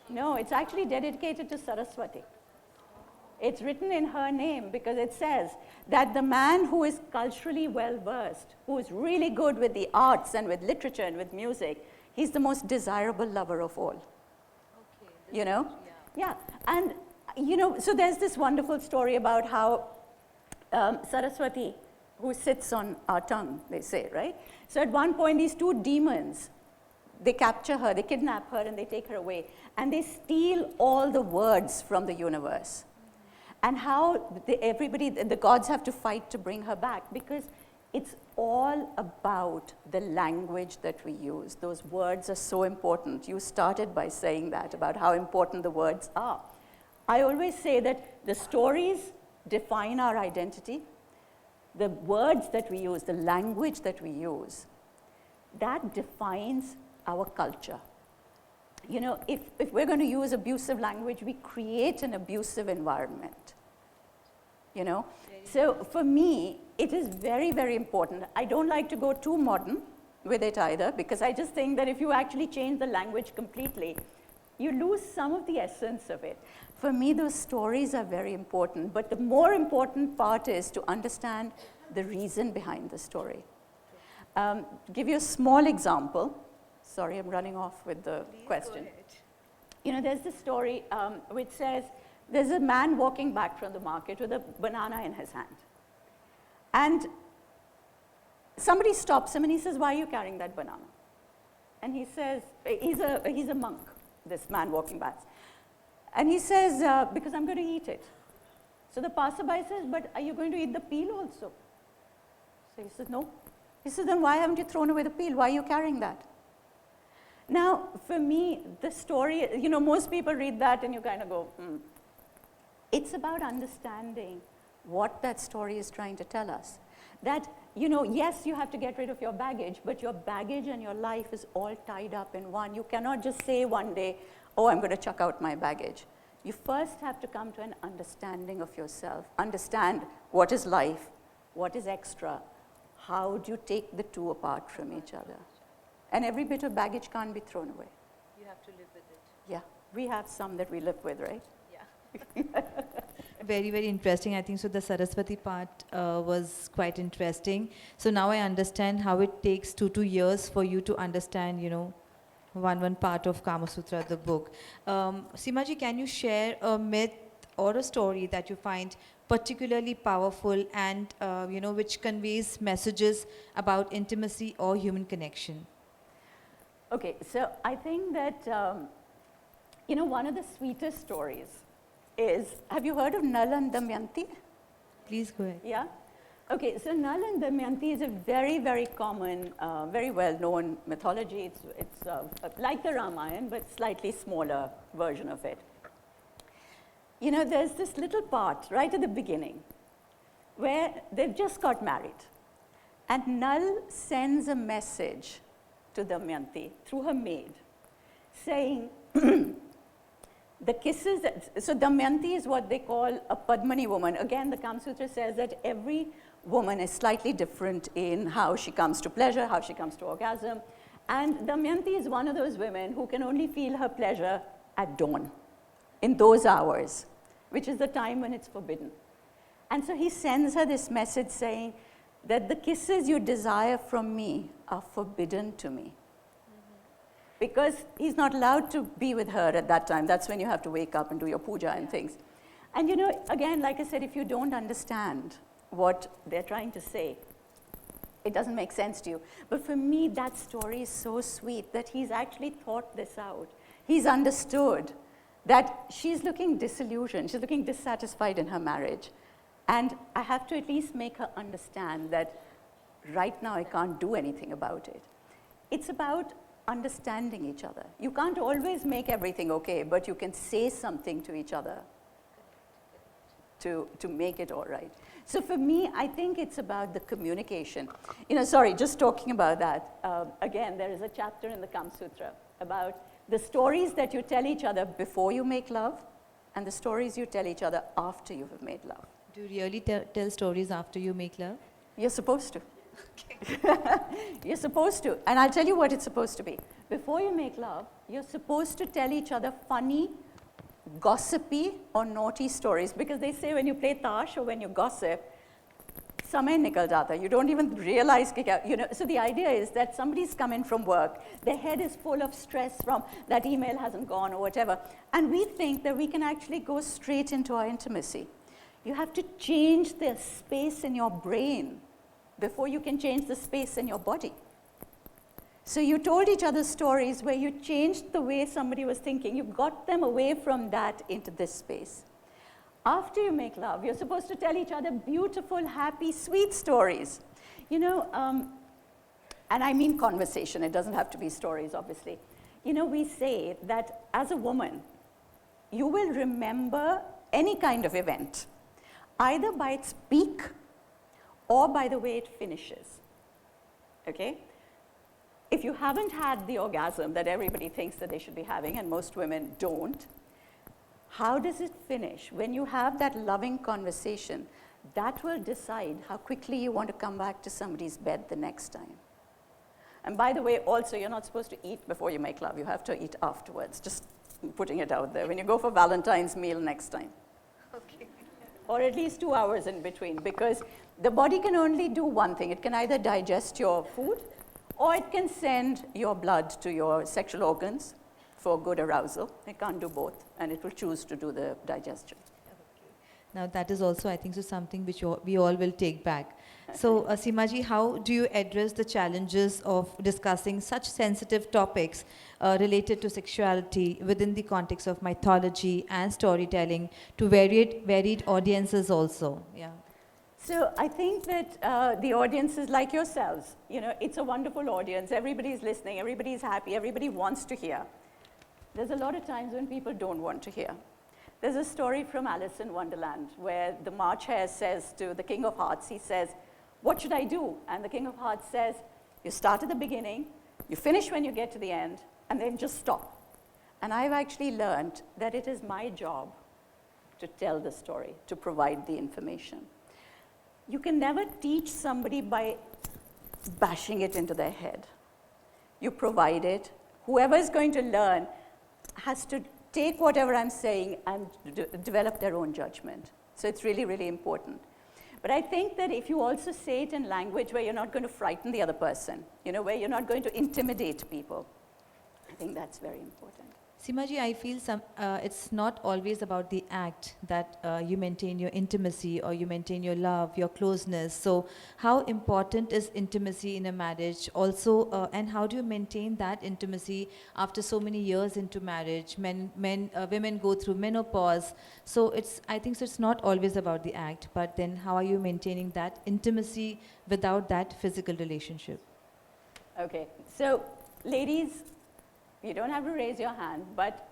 No, it's actually dedicated to Saraswati. It's written in her name because it says that the man who is culturally well-versed, who is really good with the arts and with literature and with music, he's the most desirable lover of all. Okay. You know? Yeah. And, you know, so there's this wonderful story about how Saraswati, who sits on our tongue, they say, right? So at one point, these two demons, they capture her, they kidnap her, and they take her away. And they steal all the words from the universe. And how everybody, the gods have to fight to bring her back, because it's all about the language that we use. Those words are so important. You started by saying that, about how important the words are. I always say that the stories define our identity. The words that we use, the language that we use, that defines our culture. You know, if we're going to use abusive language, we create an abusive environment. You know? So for me, it is very, very important. I don't like to go too modern with it either, because I just think that if you actually change the language completely, you lose some of the essence of it. For me, those stories are very important, but the more important part is to understand the reason behind the story. To give you a small example, sorry, I'm running off with the question. You know, there's this story which says, there's a man walking back from the market with a banana in his hand. And somebody stops him and he says, why are you carrying that banana? And he says, he's a monk, this man walking back. And he says, because I'm going to eat it. So the passerby says, but are you going to eat the peel also? So he says, no. He says, then why haven't you thrown away the peel? Why are you carrying that? Now, for me, the story, you know, most people read that and you kind of go, It's about understanding what that story is trying to tell us. That, you know, yes, you have to get rid of your baggage, but your baggage and your life is all tied up in one. You cannot just say one day, oh, I'm going to chuck out my baggage. You first have to come to an understanding of yourself. Understand what is life, what is extra, how do you take the two apart from each other. And every bit of baggage can't be thrown away. You have to live with it. Yeah, we have some that we live with, right? Yeah. Very, very interesting. I think so the Saraswati part was quite interesting. So now I understand how it takes 2 years for you to understand, you know, one part of Kama Sutra, the book. Seema ji, can you share a myth or a story that you find particularly powerful and, you know, which conveys messages about intimacy or human connection? Okay, so I think that, you know, one of the sweetest stories is, have you heard of Nal and Damayanti? Please go ahead. Yeah? Okay, so Nal and Damayanti is a very, very common, very well-known mythology. It's like the Ramayana, but slightly smaller version of it. You know, there's this little part right at the beginning where they've just got married. And Nal sends a message to Damayanti through her maid, saying, the kisses, so Damayanti is what they call a Padmani woman. Again, the Kama Sutra says that every woman is slightly different in how she comes to pleasure, how she comes to orgasm. And Damayanti is one of those women who can only feel her pleasure at dawn, in those hours, which is the time when it's forbidden. And so he sends her this message saying that the kisses you desire from me are forbidden to me. Because he's not allowed to be with her at that time. That's when you have to wake up and do your puja and things. And you know, again, like I said, if you don't understand what they're trying to say, it doesn't make sense to you. But for me, that story is so sweet that he's actually thought this out. He's understood that she's looking disillusioned, she's looking dissatisfied in her marriage. And I have to at least make her understand that right now I can't do anything about it. It's about understanding each other. You can't always make everything okay, but you can say something to each other to make it all right. So for me, I think it's about the communication. You know, sorry, just talking about that. Again, there is a chapter in the Kama Sutra about the stories that you tell each other before you make love and the stories you tell each other after you have made love. Do you really tell stories after you make love? You're supposed to. You're supposed to. And I'll tell you what it's supposed to be. Before you make love, you're supposed to tell each other funny, gossipy, or naughty stories. Because they say when you play tash or when you gossip, समय निकल जाता है. You don't even realize कि क्या, you know. So the idea is that somebody's come in from work, their head is full of stress from that email hasn't gone or whatever, and we think that we can actually go straight into our intimacy. You have to change the space in your brain before you can change the space in your body. So you told each other stories where you changed the way somebody was thinking. You got them away from that into this space. After you make love, you're supposed to tell each other beautiful, happy, sweet stories. You know, and I mean conversation. It doesn't have to be stories, obviously. You know, we say that as a woman, you will remember any kind of event, either by its peak or by the way it finishes. Okay? If you haven't had the orgasm that everybody thinks that they should be having, and most women don't, how does it finish? When you have that loving conversation, that will decide how quickly you want to come back to somebody's bed the next time. And by the way, also, you're not supposed to eat before you make love. You have to eat afterwards, just putting it out there. When you go for Valentine's meal next time. Okay. Or at least 2 hours in between, because the body can only do one thing. It can either digest your food, or it can send your blood to your sexual organs for good arousal. It can't do both, and it will choose to do the digestion. Now that is also, I think, so something which we all will take back. So, Seema ji, how do you address the challenges of discussing such sensitive topics related to sexuality within the context of mythology and storytelling to varied audiences also? Yeah. So I think that the audience is like yourselves. You know, it's a wonderful audience. Everybody's listening. Everybody's happy. Everybody wants to hear. There's a lot of times when people don't want to hear. There's a story from Alice in Wonderland where the March Hare says to the King of Hearts, he says, "What should I do?" And the King of Hearts says, "You start at the beginning, you finish when you get to the end, and then just stop." And I've actually learned that it is my job to tell the story, to provide the information. You can never teach somebody by bashing it into their head. You provide it. Whoever is going to learn has to take whatever I'm saying and develop their own judgment. So it's really, really important. But I think that if you also say it in language where you're not going to frighten the other person, you know, where you're not going to intimidate people, I think that's very important. Seema ji, I feel it's not always about the act that you maintain your intimacy or you maintain your love, your closeness. So how important is intimacy in a marriage also, and how do you maintain that intimacy after so many years into marriage? Women go through menopause. So I think so it's not always about the act, but then how are you maintaining that intimacy without that physical relationship? Okay, so ladies, you don't have to raise your hand, but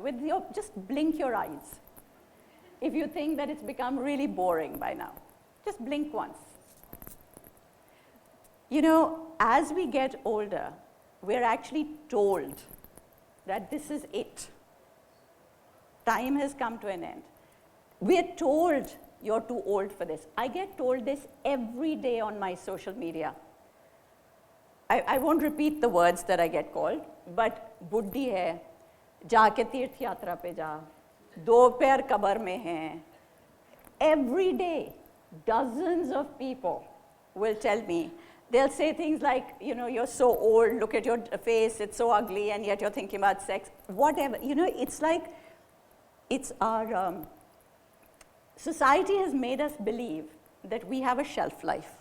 just blink your eyes. If you think that it's become really boring by now, just blink once. You know, as we get older, we're actually told that this is it. Time has come to an end. We're told you're too old for this. I get told this every day on my social media. I won't repeat the words that I get called, but बुढ़ी है, जाके तीर्थ यात्रा पे जा, दो पैर कब्र में हैं. Every day, dozens of people will tell me, they'll say things like, you know, you're so old, look at your face, it's so ugly, and yet you're thinking about sex. Whatever, you know, it's like, it's our, society has made us believe that we have a shelf life.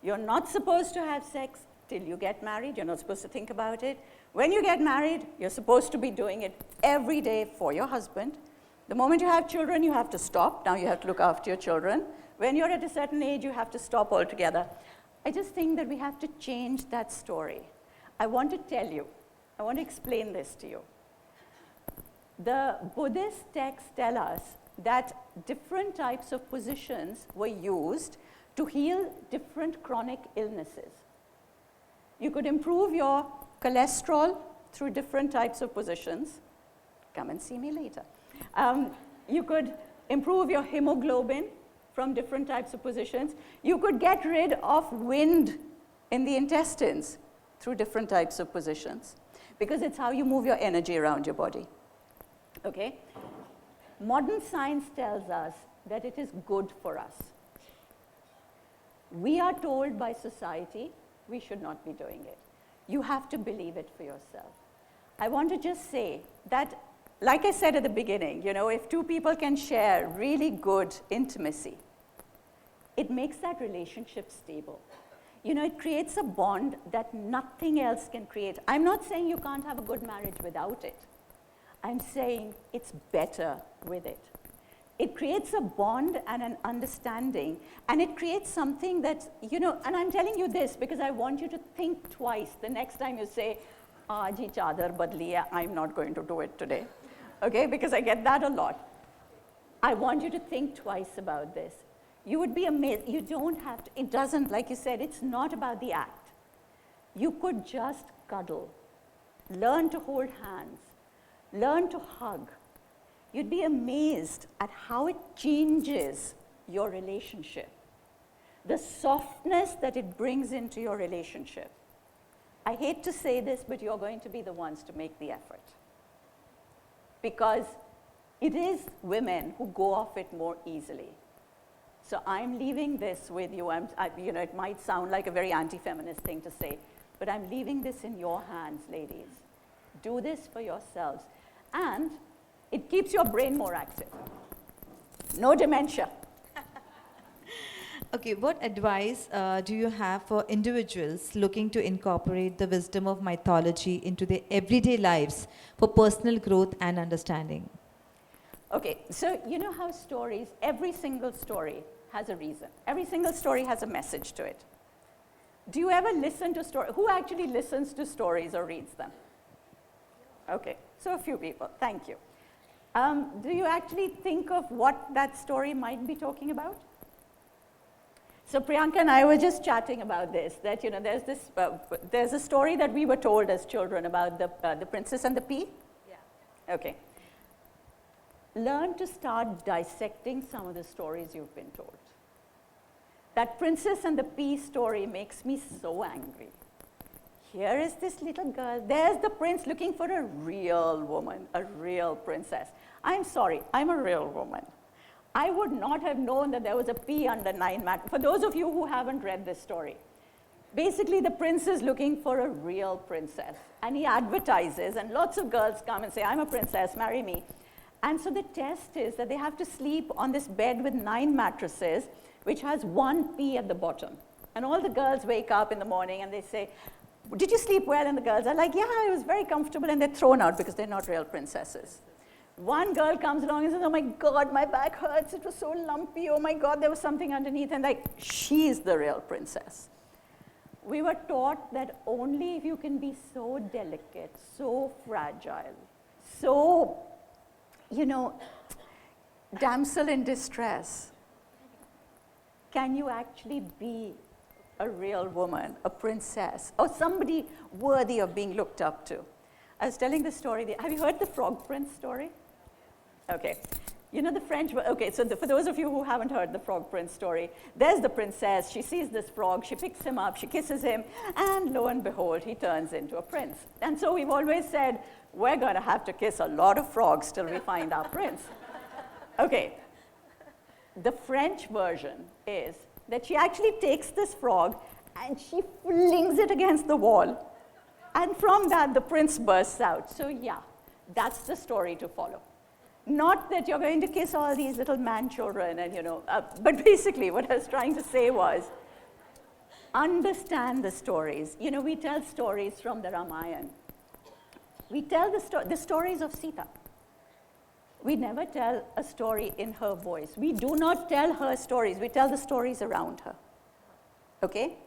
You're not supposed to have sex till you get married. You're not supposed to think about it. When you get married, you're supposed to be doing it every day for your husband. The moment you have children, you have to stop. Now you have to look after your children. When you're at a certain age, you have to stop altogether. I just think that we have to change that story. I want to tell you, I want to explain this to you. The Buddhist texts tell us that different types of positions were used to heal different chronic illnesses. You could improve your cholesterol through different types of positions. Come and see me later. You could improve your hemoglobin from different types of positions. You could get rid of wind in the intestines through different types of positions, because it's how you move your energy around your body. Okay? Modern science tells us that it is good for us. We are told by society we should not be doing it. You have to believe it for yourself. I want to just say that, like I said at the beginning, if two people can share really good intimacy, it makes that relationship stable. It creates a bond that nothing else can create. I'm not saying you can't have a good marriage without it. I'm saying it's better with it. It creates a bond and an understanding, and it creates something that, and I'm telling you this because I want you to think twice the next time you say, aaj hi chadar badli hai, I'm not going to do it today. Okay, because I get that a lot. I want you to think twice about this. You would be amazed. You don't have to, it doesn't, like you said, it's not about the act. You could just cuddle, learn to hold hands, learn to hug. You'd be amazed at how it changes your relationship, the softness that it brings into your relationship. I hate to say this, but you're going to be the ones to make the effort, because it is women who go off it more easily. So I'm leaving this with you. It might sound like a very anti-feminist thing to say, but I'm leaving this in your hands, ladies. Do this for yourselves. And it keeps your brain more active. No dementia. Okay, what advice do you have for individuals looking to incorporate the wisdom of mythology into their everyday lives for personal growth and understanding? Okay, so you know how stories, every single story has a reason. Every single story has a message to it. Do you ever listen to stories? Who actually listens to stories or reads them? Okay, so a few people, thank you. Do you actually think of what that story might be talking about? So Priyanka and I were just chatting about this, that there's a story that we were told as children about the princess and the pea. Yeah. Okay. Learn to start dissecting some of the stories you've been told. That princess and the pea story makes me so angry. Here is this little girl, there's the prince looking for a real woman, a real princess. I'm sorry, I'm a real woman. I would not have known that there was a pea under 9 mattresses. For those of you who haven't read this story, basically the prince is looking for a real princess, and he advertises, and lots of girls come and say, I'm a princess, marry me. And so the test is that they have to sleep on this bed with 9 mattresses, which has 1 pea at the bottom. And all the girls wake up in the morning and they say, did you sleep well? And the girls are like, yeah, I was very comfortable, and they're thrown out because they're not real princesses. One girl comes along and says, oh my God, my back hurts, it was so lumpy, oh my God, there was something underneath, and like, she's the real princess. We were taught that only if you can be so delicate, so fragile, so, damsel in distress, can you actually be a real woman, a princess, or somebody worthy of being looked up to. I was telling this story, have you heard the Frog Prince story? Okay. The French, okay, so for those of you who haven't heard the Frog Prince story, there's the princess, she sees this frog, she picks him up, she kisses him, and lo and behold, he turns into a prince. And so we've always said, we're going to have to kiss a lot of frogs till we find our prince. Okay. The French version is that she actually takes this frog and she flings it against the wall. And from that, the prince bursts out. So yeah, that's the story to follow. Not that you're going to kiss all these little man children and, but basically what I was trying to say was, understand the stories. We tell stories from the Ramayana. We tell the stories of Sita. We never tell a story in her voice. We do not tell her stories. We tell the stories around her. Okay?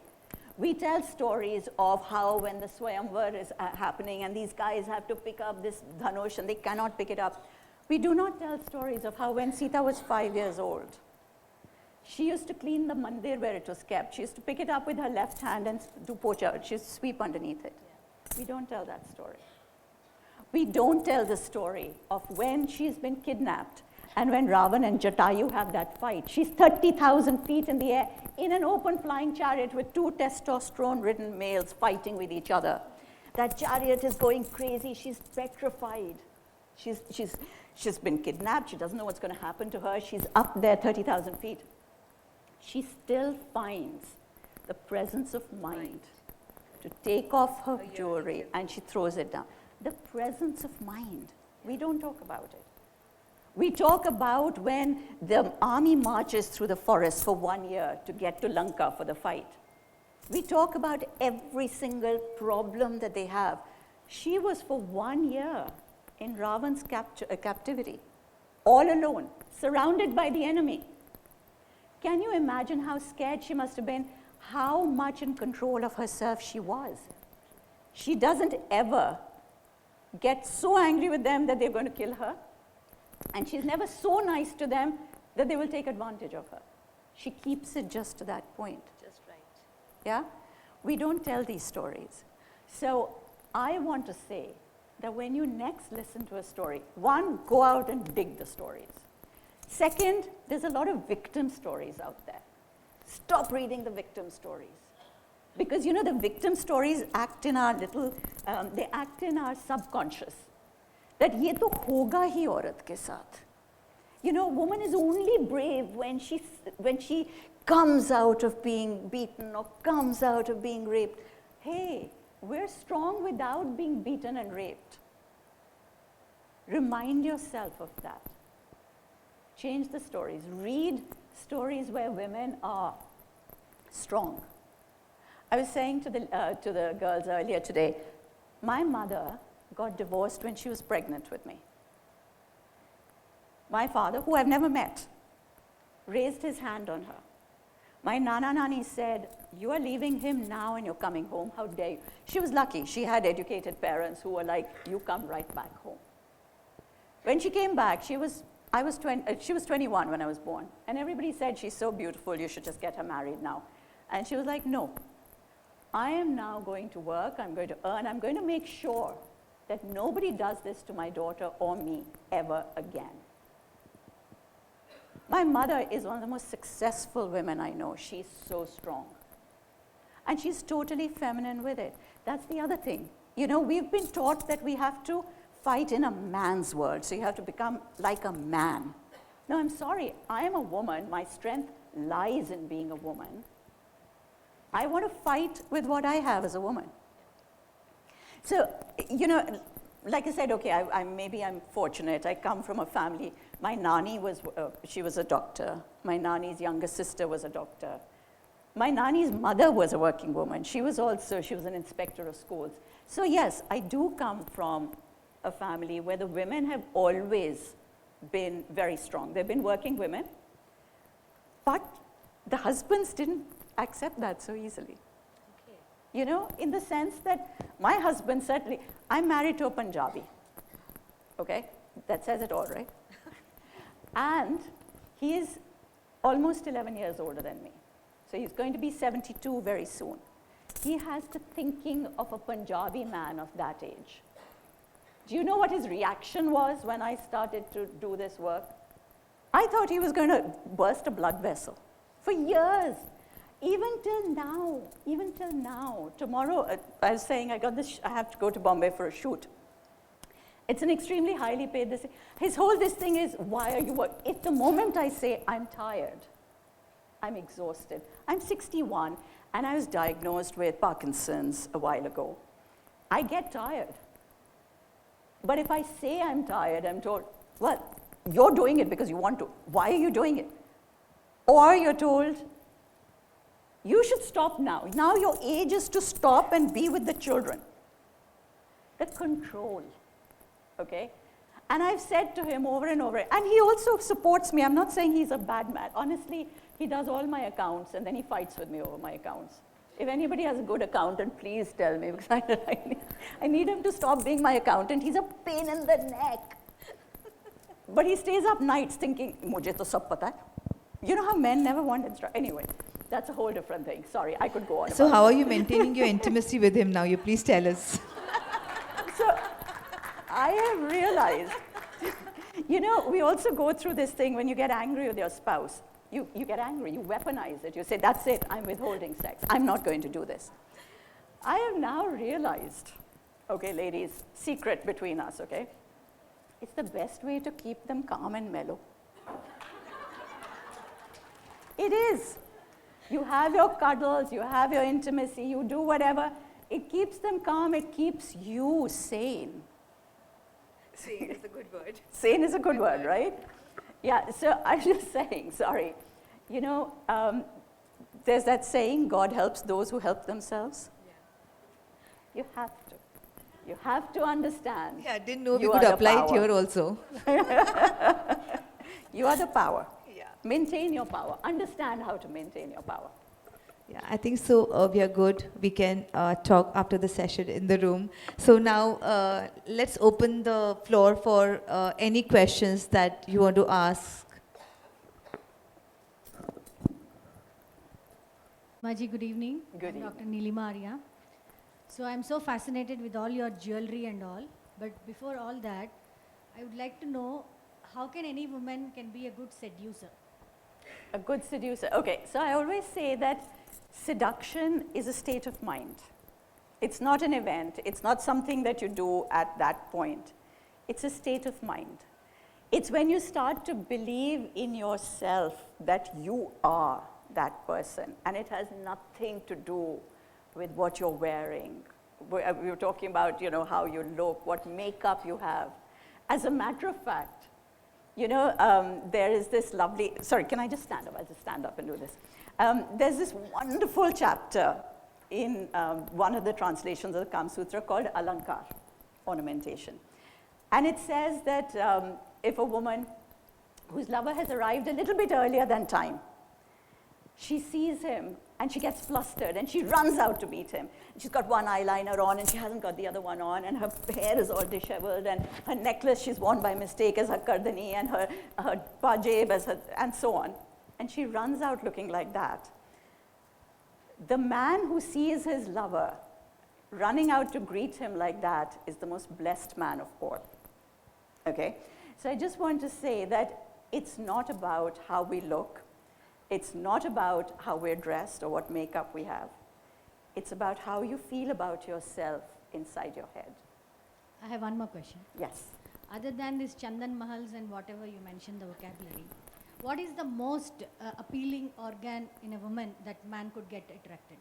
We tell stories of how when the Swayamvar is happening and these guys have to pick up this dhanush and they cannot pick it up. We do not tell stories of how when Sita was 5 years old, she used to clean the mandir where it was kept. She used to pick it up with her left hand and do pocha. She used to sweep underneath it. We don't tell that story. We don't tell the story of when she's been kidnapped And when Ravan and Jatayu have that fight, she's 30,000 feet in the air in an open flying chariot with two testosterone-ridden males fighting with each other. That chariot is going crazy. She's petrified. She's been kidnapped. She doesn't know what's going to happen to her. She's up there 30,000 feet. She still finds the presence of mind to take off her jewelry, and she throws it down. The presence of mind. We don't talk about it. We talk about when the army marches through the forest for 1 year to get to Lanka for the fight. We talk about every single problem that they have. She was for 1 year in Ravan's captivity, all alone, surrounded by the enemy. Can you imagine how scared she must have been, how much in control of herself she was? She doesn't ever get so angry with them that they're going to kill her. And she's never so nice to them that they will take advantage of her. She keeps it just to that point. Just right. Yeah? We don't tell these stories. So I want to say that when you next listen to a story, one, go out and dig the stories. Second, there's a lot of victim stories out there. Stop reading the victim stories. Because you know, the victim stories act in our they act in our subconscious. That ye to hoga hi aurat ke saath. You know, a woman is only brave when she comes out of being beaten or comes out of being raped. Hey, we're strong without being beaten and raped. Remind yourself of that. Change the stories. Read stories where women are strong. I was saying to the girls earlier today, my mother got divorced when she was pregnant with me. My father, who I've never met, raised his hand on her. My Nana Nani said, you are leaving him now and you're coming home, how dare you? She was lucky, she had educated parents who were like, you come right back home. When she came back, she was 21 when I was born, and everybody said, she's so beautiful, you should just get her married now. And she was like, no, I am now going to work, I'm going to earn, I'm going to make sure that nobody does this to my daughter or me ever again. My mother is one of the most successful women I know. She's so strong. And she's totally feminine with it. That's the other thing. You know, we've been taught that we have to fight in a man's world, so you have to become like a man. No, I'm sorry. I am a woman. My strength lies in being a woman. I want to fight with what I have as a woman. So, you know, like I said, okay, maybe I'm fortunate. I come from a family. My nani she was a doctor. My nani's younger sister was a doctor. My nani's mother was a working woman. She was an inspector of schools. So yes, I do come from a family where the women have always been very strong. They've been working women, but the husbands didn't accept that so easily. You know, in the sense that my husband certainly, I'm married to a Punjabi, okay? That says it all, right? And he is almost 11 years older than me. So he's going to be 72 very soon. He has the thinking of a Punjabi man of that age. Do you know what his reaction was when I started to do this work? I thought he was going to burst a blood vessel. For years. Even till now. Tomorrow, I was saying I have to go to Bombay for a shoot. It's an extremely highly paid, his whole thing is, why are you working? At the moment I say, I'm tired, I'm exhausted. I'm 61, and I was diagnosed with Parkinson's a while ago. I get tired. But if I say I'm tired, I'm told, well, you're doing it because you want to. Why are you doing it? Or you're told, you should stop now. Now your age is to stop and be with the children. The control, okay? And I've said to him over and over, and he also supports me. I'm not saying he's a bad man. Honestly, he does all my accounts, and then he fights with me over my accounts. If anybody has a good accountant, please tell me, because I need him to stop being my accountant. He's a pain in the neck. But he stays up nights thinking, mujhe to sab pata hai. You know how men never want instruction. Anyway, that's a whole different thing. Sorry, I could go on. So how are you maintaining your intimacy with him now? You please tell us. So I have realized You know, we also go through this thing when you get angry with your spouse. You get angry, you weaponize it. You say, that's it, I'm withholding sex. I'm not going to do this. I have now realized, okay, ladies, secret between us, okay? It's the best way to keep them calm and mellow. It is. You have your cuddles, you have your intimacy, you do whatever. It keeps them calm, it keeps you sane. Sane is a good word. Sane is a good word, right? Yeah, so I was just saying, sorry. You know, there's that saying, God helps those who help themselves. Yeah. You have to. You have to understand. Yeah, I didn't know we you could are the apply it power. here also. You are the power. Yeah. Maintain your power. Understand how to maintain your power. Yeah, I think so. We are good. We can talk after the session in the room. So now let's open the floor for any questions that you want to ask. Maji, good evening. Good I'm Dr. evening. Nilima Arya. So I'm so fascinated with all your jewelry and all. But before all that, I would like to know how can any woman can be a good seducer? A good seducer. Okay, so I always say that seduction is a state of mind. It's not an event. It's not something that you do at that point. It's a state of mind. It's when you start to believe in yourself that you are that person, and it has nothing to do with what you're wearing. We were talking about, you know, how you look, what makeup you have. As a matter of fact, you know, there is this lovely, sorry, can I just stand up? I'll just stand up and do this. There's this wonderful chapter in one of the translations of the Kama Sutra called Alankar, ornamentation. And it says that if a woman whose lover has arrived a little bit earlier than time, she sees him and she gets flustered and she runs out to meet him. She's got one eyeliner on and she hasn't got the other one on, and her hair is all disheveled, and her necklace she's worn by mistake as her kardani, and her pajeb as her, and so on. And she runs out looking like that. The man who sees his lover running out to greet him like that is the most blessed man of all. Okay? So I just want to say that it's not about how we look. It's not about how we're dressed or what makeup we have. It's about how you feel about yourself inside your head. I have one more question. Yes. Other than this Chandan Mahals and whatever you mentioned, the vocabulary, what is the most appealing organ in a woman that man could get attracted?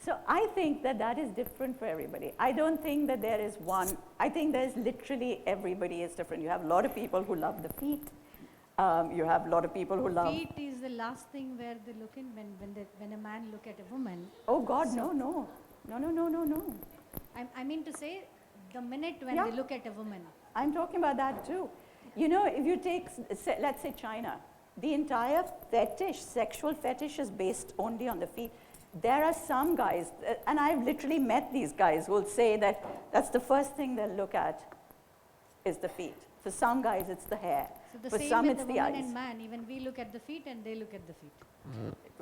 So I think that that is different for everybody. I don't think that there is one. I think there's literally everybody is different. You have a lot of people who love the feet. You have a lot of people who love. Feet is the last thing where they look in when a man look at a woman. Oh God, no. I mean to say, the minute when Yeah. they look at a woman. I'm talking about that too. You know, if you take, let's say China, the entire fetish, sexual fetish is based only on the feet. There are some guys, and I've literally met these guys who will say that that's the first thing they'll look at is the feet. For some guys, it's the hair. So the For same some, with it's the the woman eyes. and man, even we look at the feet and they look at the feet.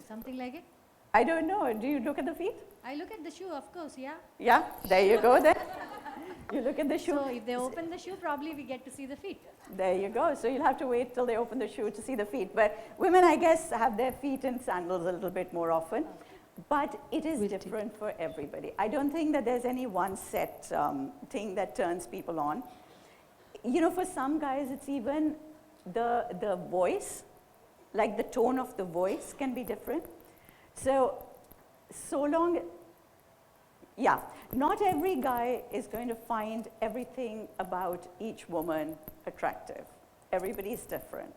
Something like it? I don't know. Do you look at the feet? I look at the shoe, of course, yeah. Yeah, there you go then. You look at the shoe. So if they open the shoe, probably we get to see the feet. There you go. So you'll have to wait till they open the shoe to see the feet. But women, I guess, have their feet in sandals a little bit more often. But it is different for everybody. I don't think that there's any one set thing that turns people on. You know, for some guys, it's even the voice, like the tone of the voice can be different. So long, yeah, not every guy is going to find everything about each woman attractive. Everybody's different.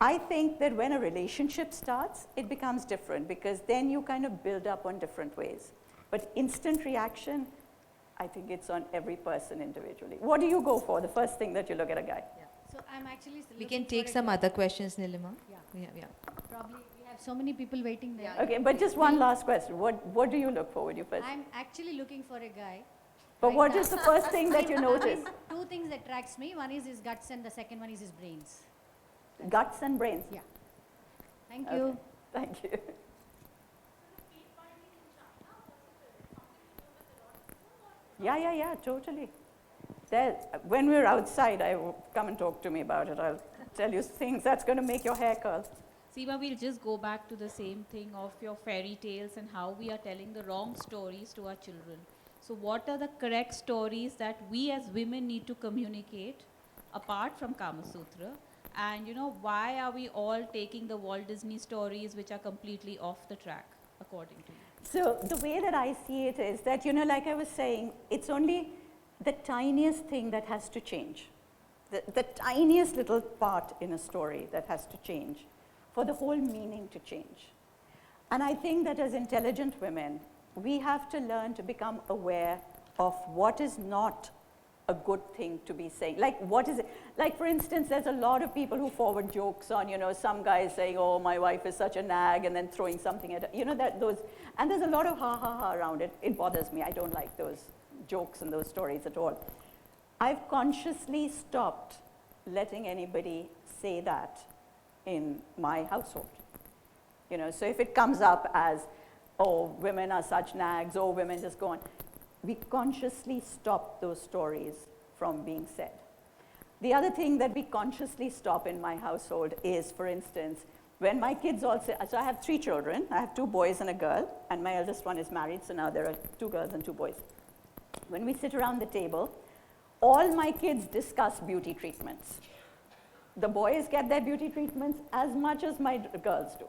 I think that when a relationship starts, it becomes different because then you kind of build up on different ways. But instant reaction, I think it's on every person individually. What do you go for, the first thing that you look at a guy? Yeah. So I'm actually We looking can take for a some guy. other questions, Nilima. Yeah. Probably we have so many people waiting there. Okay, but just one last question. What do you look for when you first? I'm actually looking for a guy. But right what now. is the first thing that you I notice? mean, two things attracts me. One is his guts and the second one is his brains. Guts and brains. Yeah. Thank you. Okay. Thank you. Yeah, totally. when we're outside, come and talk to me about it. I'll tell you things that's going to make your hair curl. Seema, we'll just go back to the same thing of your fairy tales and how we are telling the wrong stories to our children. So what are the correct stories that we as women need to communicate apart from Kama Sutra? And why are we all taking the Walt Disney stories which are completely off the track, according to you? So the way that I see it is that, like I was saying, it's only the tiniest thing that has to change. The tiniest little part in a story that has to change for the whole meaning to change. And I think that as intelligent women, we have to learn to become aware of what is not a good thing to be saying. Like, what is it? Like, for instance, there's a lot of people who forward jokes on, some guys saying, oh, my wife is such a nag, and then throwing something at her. And there's a lot of ha around it. It bothers me. I don't like those jokes and those stories at all. I've consciously stopped letting anybody say that in my household. So if it comes up as, oh, women are such nags, oh, women just go on, we consciously stop those stories from being said. The other thing that we consciously stop in my household is, for instance, when my kids all say, so I have 3 children, I have 2 boys and a girl, and my eldest one is married, so now there are 2 girls and 2 boys. When we sit around the table, all my kids discuss beauty treatments. The boys get their beauty treatments as much as my girls do.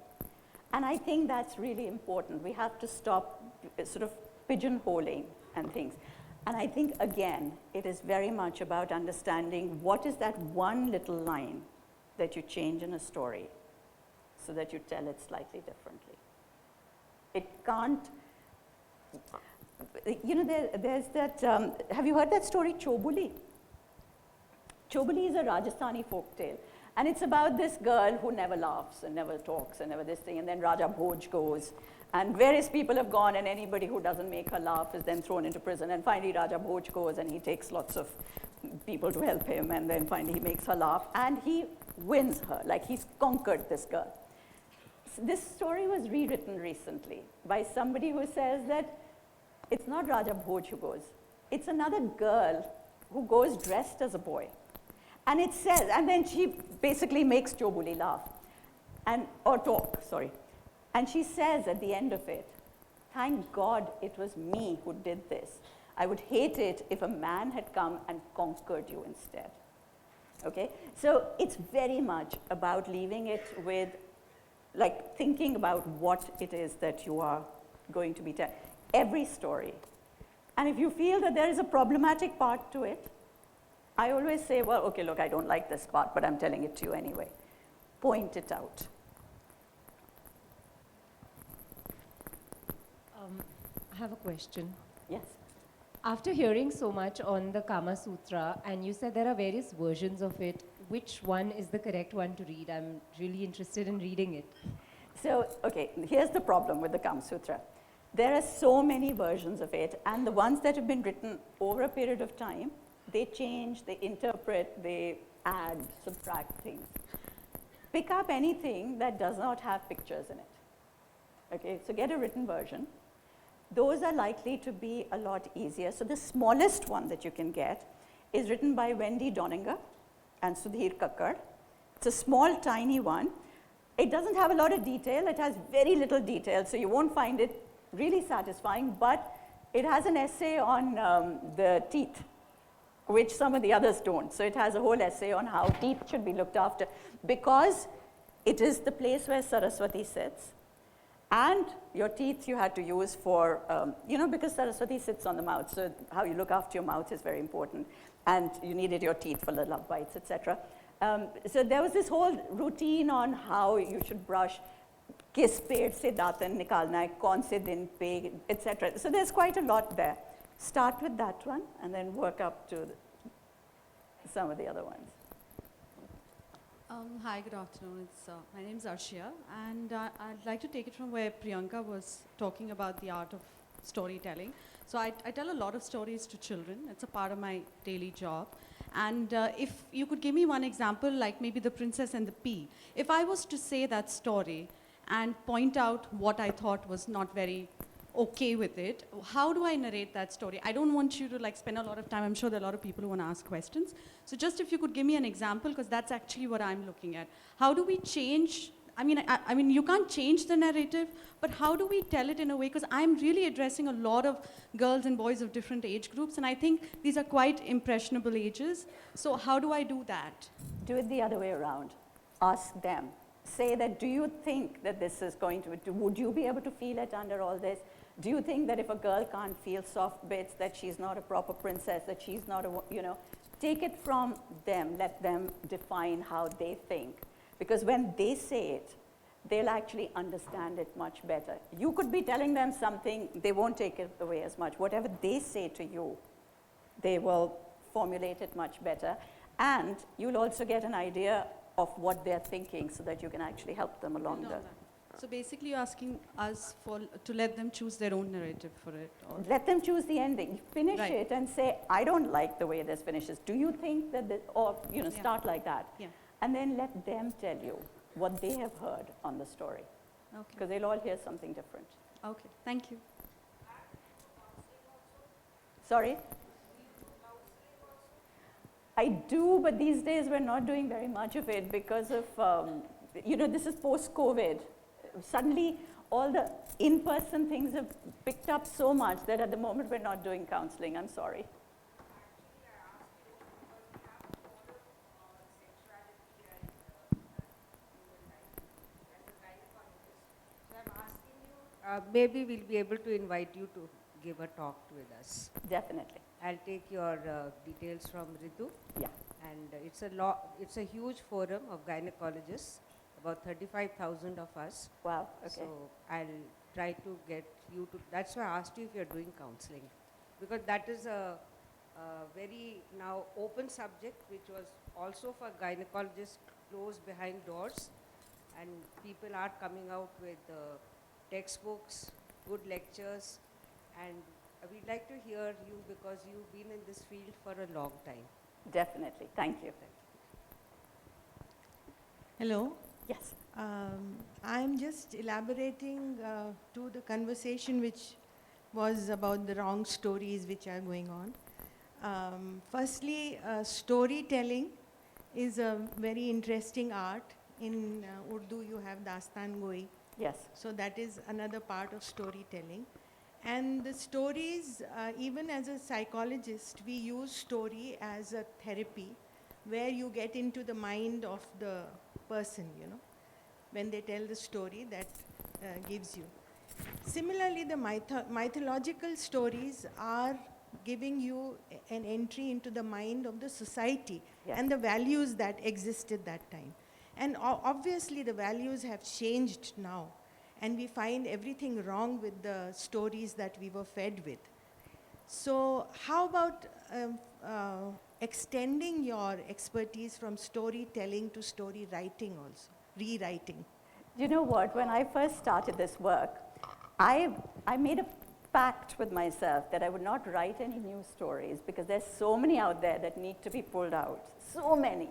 And I think that's really important. We have to stop sort of pigeonholing and things. And I think, again, it is very much about understanding what is that one little line that you change in a story so that you tell it slightly differently. It can't, there's that, have you heard that story, Chobuli? Chobuli is a Rajasthani folk tale. And it's about this girl who never laughs and never talks and never this thing. And then Raja Bhoj goes. And various people have gone, and anybody who doesn't make her laugh is then thrown into prison. And finally Raja Bhoj goes, and he takes lots of people to help him. And then finally he makes her laugh. And he wins her, like he's conquered this girl. This story was rewritten recently by somebody who says that it's not Raja Bhoj who goes. It's another girl who goes dressed as a boy. And it says, and then she basically makes Chobuli laugh, or talk, sorry. And she says at the end of it, thank God it was me who did this. I would hate it if a man had come and conquered you instead. Okay? So it's very much about leaving it with, like, thinking about what it is that you are going to be telling. Every story. And if you feel that there is a problematic part to it, I always say, well, okay, look, I don't like this part, but I'm telling it to you anyway. Point it out. I have a question. Yes. After hearing so much on the Kama Sutra, and you said there are various versions of it, which one is the correct one to read? I'm really interested in reading it. So, okay, here's the problem with the Kama Sutra. There are so many versions of it, and the ones that have been written over a period of time, they change, they interpret, they add, subtract things. Pick up anything that does not have pictures in it. Okay, so get a written version. Those are likely to be a lot easier. So the smallest one that you can get is written by Wendy Doninger and Sudhir Kakkar. It's a small, tiny one. It doesn't have a lot of detail. It has very little detail, so you won't find it really satisfying, but it has an essay on the teeth, which some of the others don't. So it has a whole essay on how teeth should be looked after, because it is the place where Saraswati sits. And your teeth you had to use for, because Saraswati sits on the mouth, so how you look after your mouth is very important. And you needed your teeth for the love bites, etc. So there was this whole routine on how you should brush, किस पेड़ से दातन निकालना है, कौन से दिन पे, etc. So there's quite a lot there. Start with that one and then work up to some of the other ones. Hi, good afternoon. My name is Arshia, and I'd like to take it from where Priyanka was talking about the art of storytelling. So I tell a lot of stories to children. It's a part of my daily job. And if you could give me one example, like maybe The Princess and the Pea. If I was to say that story and point out what I thought was not very okay with it, how do I narrate that story? I don't want you to like spend a lot of time. I'm sure there are a lot of people who want to ask questions. So just if you could give me an example, because that's actually what I'm looking at. How do we change? I mean, you can't change the narrative, but how do we tell it in a way? Because I'm really addressing a lot of girls and boys of different age groups, and I think these are quite impressionable ages. So how do I do that? Do it the other way around. Ask them. Say that, do you think that this is going to, would you be able to feel it under all this? Do you think that if a girl can't feel soft bits, that she's not a proper princess, that she's not a, you know, take it from them, let them define how they think. Because when they say it, they'll actually understand it much better. You could be telling them something, they won't take it away as much. Whatever they say to you, they will formulate it much better. And you'll also get an idea of what they're thinking so that you can actually help them along the... So basically you're asking us to let them choose their own narrative for it? Or let them choose the ending. Finish right. it and say, I don't like the way this finishes. Do you think that this, or you know, start like that. Yeah. And then let them tell you what they have heard on the story. Okay. Because they'll all hear something different. Okay, thank you. Sorry? I do, but these days we're not doing very much of it because of, you know, this is post-COVID. Suddenly, all the in-person things have picked up so much that at the moment we're not doing counseling. I'm sorry. Maybe we'll be able to invite you to give a talk with us. Definitely. I'll take your details from Ritu. Yeah. And it's a huge forum of gynecologists, about 35,000 of us. Wow, okay. So I'll try to get you to, that's why I asked you if you're doing counseling. Because that is a very now open subject, which was also for gynecologists closed behind doors. And people are coming out with textbooks, good lectures, and we'd like to hear you because you've been in this field for a long time. Definitely. Thank you. Hello. Yes. I'm just elaborating to the conversation which was about the wrong stories which are going on. Firstly, storytelling is a very interesting art. In Urdu, you have dastan goi. Yes. So that is another part of storytelling. And the stories, even as a psychologist, we use story as a therapy where you get into the mind of the person, you know. When they tell the story, that gives you. Similarly, the mythological stories are giving you an entry into the mind of the society and the values that existed that time. And obviously, the values have changed now. And we find everything wrong with the stories that we were fed with. So how about extending your expertise from storytelling to story writing also, rewriting? You know what, when I first started this work, I made a pact with myself that I would not write any new stories because there's so many out there that need to be pulled out, so many.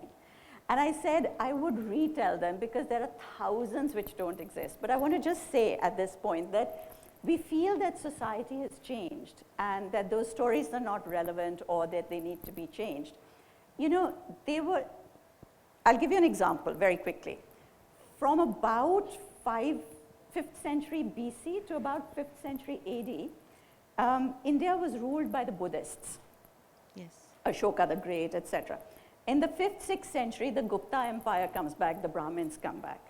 And I said I would retell them because there are thousands which don't exist. But I want to just say at this point that we feel that society has changed and that those stories are not relevant or that they need to be changed. You know, I'll give you an example very quickly. From about 5th century BC to about 5th century AD, India was ruled by the Buddhists. Yes. Ashoka the Great, etc. In the 5th, 6th century, the Gupta Empire comes back, the Brahmins come back.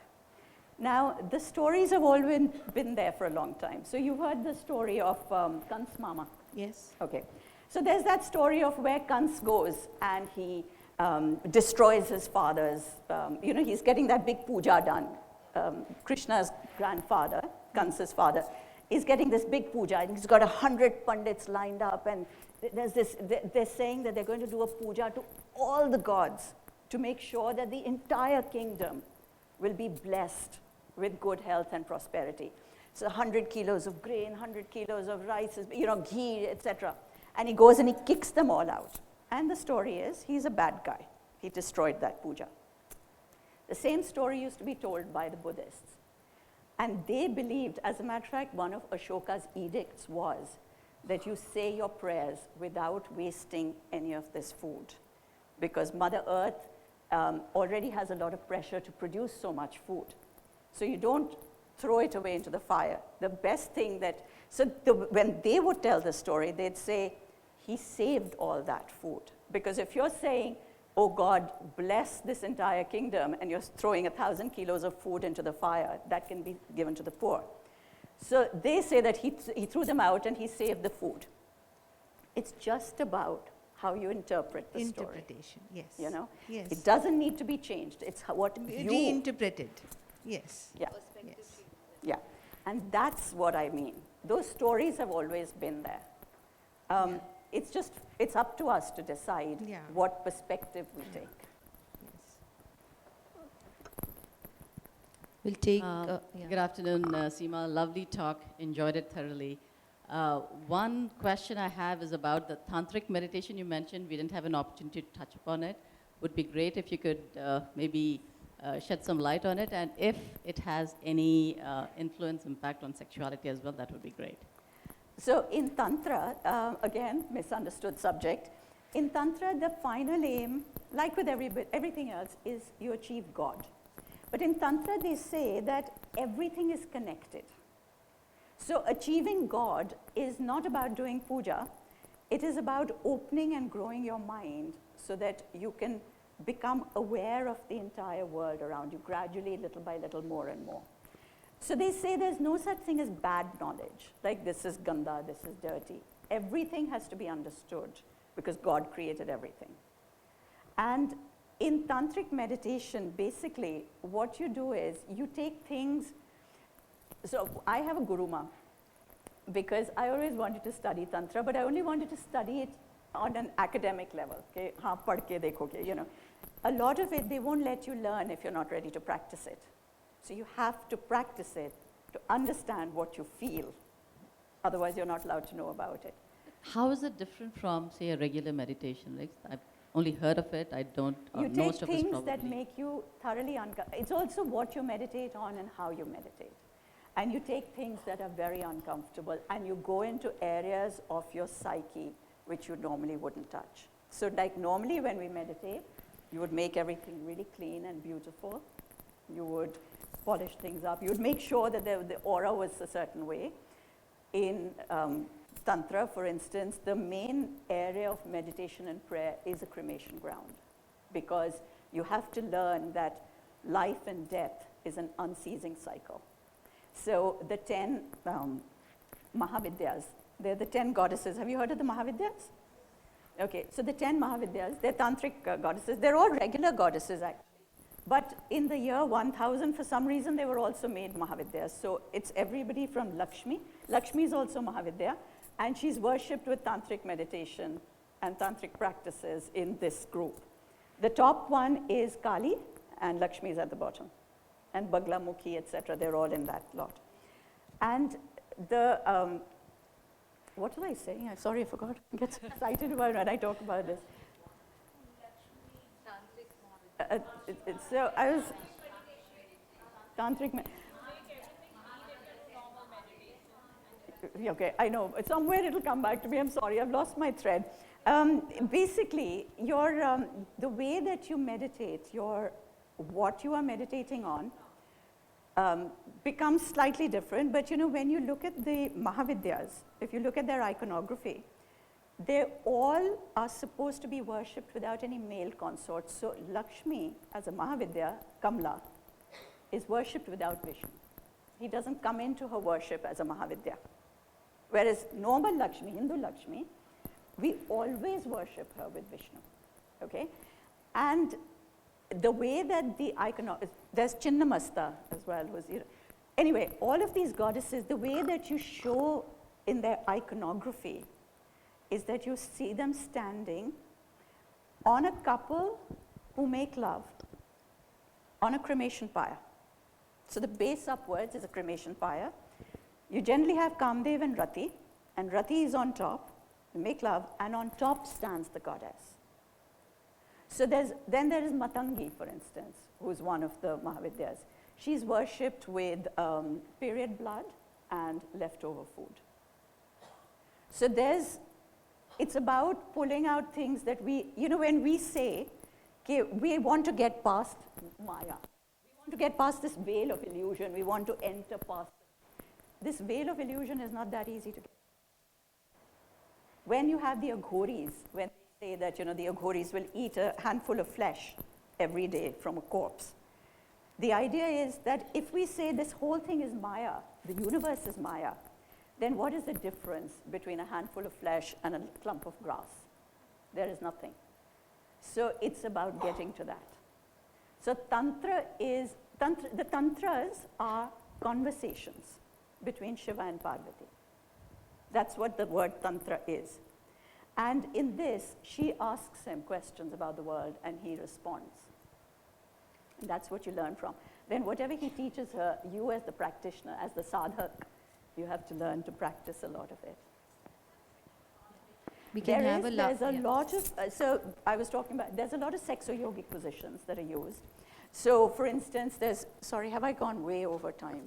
Now, the stories have always been there for a long time. So you heard the story of Kans Mama. Yes. Okay. So there's that story of where Kans goes and he destroys his father's, you know, he's getting that big puja done. Krishna's grandfather, Kans's father, is getting this big puja and he's got 100 pandits lined up and there's this, they're saying that they're going to do a puja to all the gods to make sure that the entire kingdom will be blessed with good health and prosperity. So 100 kilos of grain, 100 kilos of rice, you know, ghee, etc. And he goes and he kicks them all out. And the story is, he's a bad guy. He destroyed that puja. The same story used to be told by the Buddhists. And they believed, as a matter of fact, one of Ashoka's edicts was that you say your prayers without wasting any of this food, because Mother Earth already has a lot of pressure to produce so much food. So you don't throw it away into the fire. The best thing that, when they would tell the story, they'd say, he saved all that food. Because if you're saying, oh God, bless this entire kingdom, and you're throwing 1,000 kilos of food into the fire, that can be given to the poor. So they say that he threw them out and he saved the food. It's just about how you interpret the story. Interpretation, yes. You know? Yes. It doesn't need to be changed. It's what you... Reinterpreted, yes. Yeah. Yes. Yeah. And that's what I mean. Those stories have always been there. It's just, it's up to us to decide what perspective we take. We'll take, Good afternoon, SEEMA. Lovely talk. Enjoyed it thoroughly. One question I have is about the tantric meditation you mentioned. We didn't have an opportunity to touch upon it. Would be great if you could maybe shed some light on it, and if it has any influence, impact on sexuality as well, that would be great. So in Tantra, again, misunderstood subject. In Tantra, the final aim, like with everything else, is you achieve God. But in Tantra, they say that everything is connected. So achieving God is not about doing puja. It is about opening and growing your mind so that you can become aware of the entire world around you, gradually, little by little, more and more. So they say there's no such thing as bad knowledge, like this is ganda, this is dirty. Everything has to be understood because God created everything. And in tantric meditation, basically, what you do is you take things. So I have a guruma because I always wanted to study tantra, but I only wanted to study it on an academic level. Okay, haan pad ke dekhoge, you know. A lot of it they won't let you learn if you're not ready to practice it. So you have to practice it to understand what you feel. Otherwise, you're not allowed to know about it. How is it different from, say, a regular meditation? Like, I've only heard of it. I don't You know most take of this things probably. that make you thoroughly uncomfortable. It's also what you meditate on and how you meditate. And you take things that are very uncomfortable and you go into areas of your psyche which you normally wouldn't touch. So like normally when we meditate, you would make everything really clean and beautiful. You would polish things up. You would make sure that the aura was a certain way. In Tantra, for instance, the main area of meditation and prayer is a cremation ground because you have to learn that life and death is an unceasing cycle. So the 10 Mahavidyas, they're the 10 goddesses. Have you heard of the Mahavidyas? Okay, so the 10 Mahavidyas, they're tantric goddesses. They're all regular goddesses actually. But in the year 1000, for some reason, they were also made Mahavidyas. So it's everybody from Lakshmi. Lakshmi is also Mahavidya. And she's worshipped with tantric meditation and tantric practices in this group. The top one is Kali, and Lakshmi is at the bottom. And Baglamukhi, etc., they're all in that lot. And the, what was I saying? I'm sorry, I forgot. I get so excited about when I talk about this. So I was, tantric, okay, I know. Somewhere it'll come back to me. I'm sorry, I've lost my thread. Basically, your, the way that you meditate, what you are meditating on becomes slightly different. But you know, when you look at the Mahavidyas, if you look at their iconography, they all are supposed to be worshipped without any male consorts. So Lakshmi, as a Mahavidya, Kamla, is worshipped without Vishnu. He doesn't come into her worship as a Mahavidya. Whereas normal Lakshmi, Hindu Lakshmi, we always worship her with Vishnu, okay? And the way that the iconography, there's Chinnamasta as well, who's, you know, anyway, all of these goddesses, the way that you show in their iconography is that you see them standing on a couple who make love on a cremation pyre. So the base upwards is a cremation pyre. You generally have Kamdev and Rati is on top, you make love, and on top stands the goddess. So then there is Matangi, for instance, who is one of the Mahavidyas. She's worshipped with period blood and leftover food. So it's about pulling out things that when we say, okay, we want to get past Maya. We want to get past this veil of illusion. We want to enter past. This veil of illusion is not that easy to get. When you have the Aghoris, when they say that, the Aghoris will eat a handful of flesh every day from a corpse, the idea is that if we say this whole thing is Maya, the universe is Maya, then what is the difference between a handful of flesh and a clump of grass? There is nothing. So it's about getting to that. So the tantras are conversations between Shiva and Parvati. That's what the word tantra is. And in this, she asks him questions about the world and he responds. And that's what you learn from. Then whatever he teaches her, you as the practitioner, as the sadhak, you have to learn to practice a lot of it. There's a lot of, so I was talking about, there's a lot of sexo-yogic positions that are used. So for instance, sorry, have I gone way over time?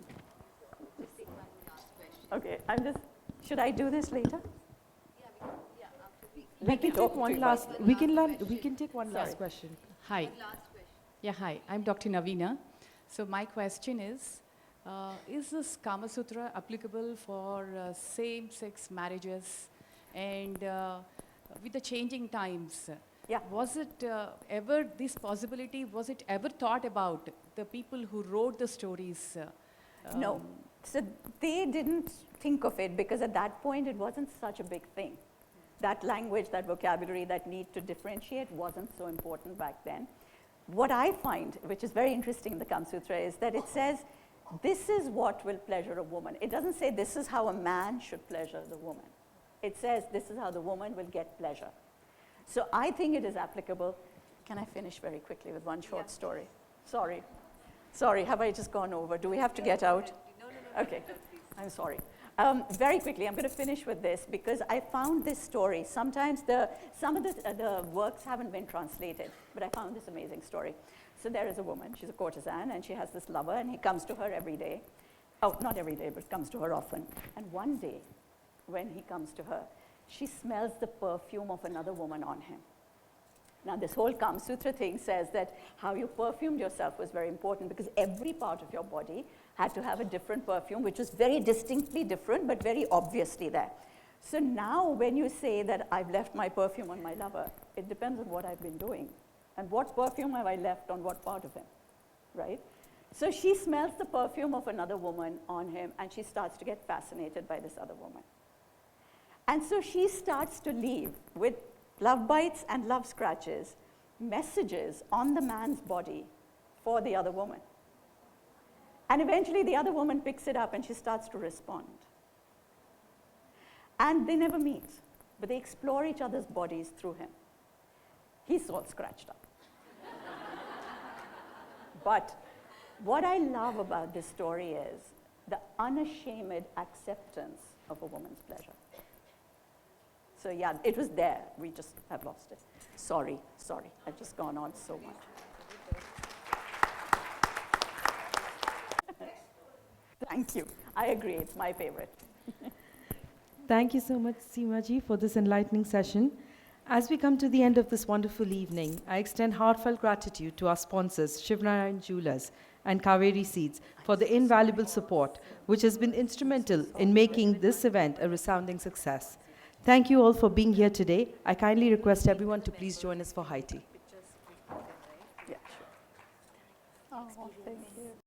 Okay, should I do this later? We can take one last question. Hi. Yeah, hi. I'm Dr. Navina. So my question is this Kama Sutra applicable for same-sex marriages and with the changing times? Yeah. Was it ever, this possibility, was it ever thought about, the people who wrote the stories? No. So they didn't think of it because at that point it wasn't such a big thing. That language, that vocabulary, that need to differentiate wasn't so important back then. What I find, which is very interesting in the Kama Sutra, is that it says, this is what will pleasure a woman. It doesn't say this is how a man should pleasure the woman. It says this is how the woman will get pleasure. So I think it is applicable. Can I finish very quickly with one short story? Sorry. Sorry, have I just gone over? Do we have to get out? No. Okay, I'm sorry. Very quickly, I'm going to finish with this because I found this story. Sometimes some of the works haven't been translated, but I found this amazing story. So there is a woman, she's a courtesan, and she has this lover, and he comes to her every day. Oh, not every day, but comes to her often. And one day, when he comes to her, she smells the perfume of another woman on him. Now, this whole Kama Sutra thing says that how you perfumed yourself was very important because every part of your body had to have a different perfume, which was very distinctly different, but very obviously there. So now when you say that I've left my perfume on my lover, it depends on what I've been doing. And what perfume have I left on what part of him, right? So she smells the perfume of another woman on him, and she starts to get fascinated by this other woman. And so she starts to leave with love bites and love scratches, messages on the man's body for the other woman. And eventually the other woman picks it up and she starts to respond. And they never meet, but they explore each other's bodies through him. He's all scratched up. But what I love about this story is the unashamed acceptance of a woman's pleasure. So yeah, it was there. We just have lost it. Sorry. I've just gone on so much. Thank you. I agree. It's my favorite. Thank you so much, Seema ji, for this enlightening session. As we come to the end of this wonderful evening, I extend heartfelt gratitude to our sponsors, Shivnarayan Jewelers and Kaveri Seeds, for the invaluable support, which has been instrumental in making this event a resounding success. Thank you all for being here today. I kindly request everyone to please join us for high tea. Yeah, sure. Oh, thank you.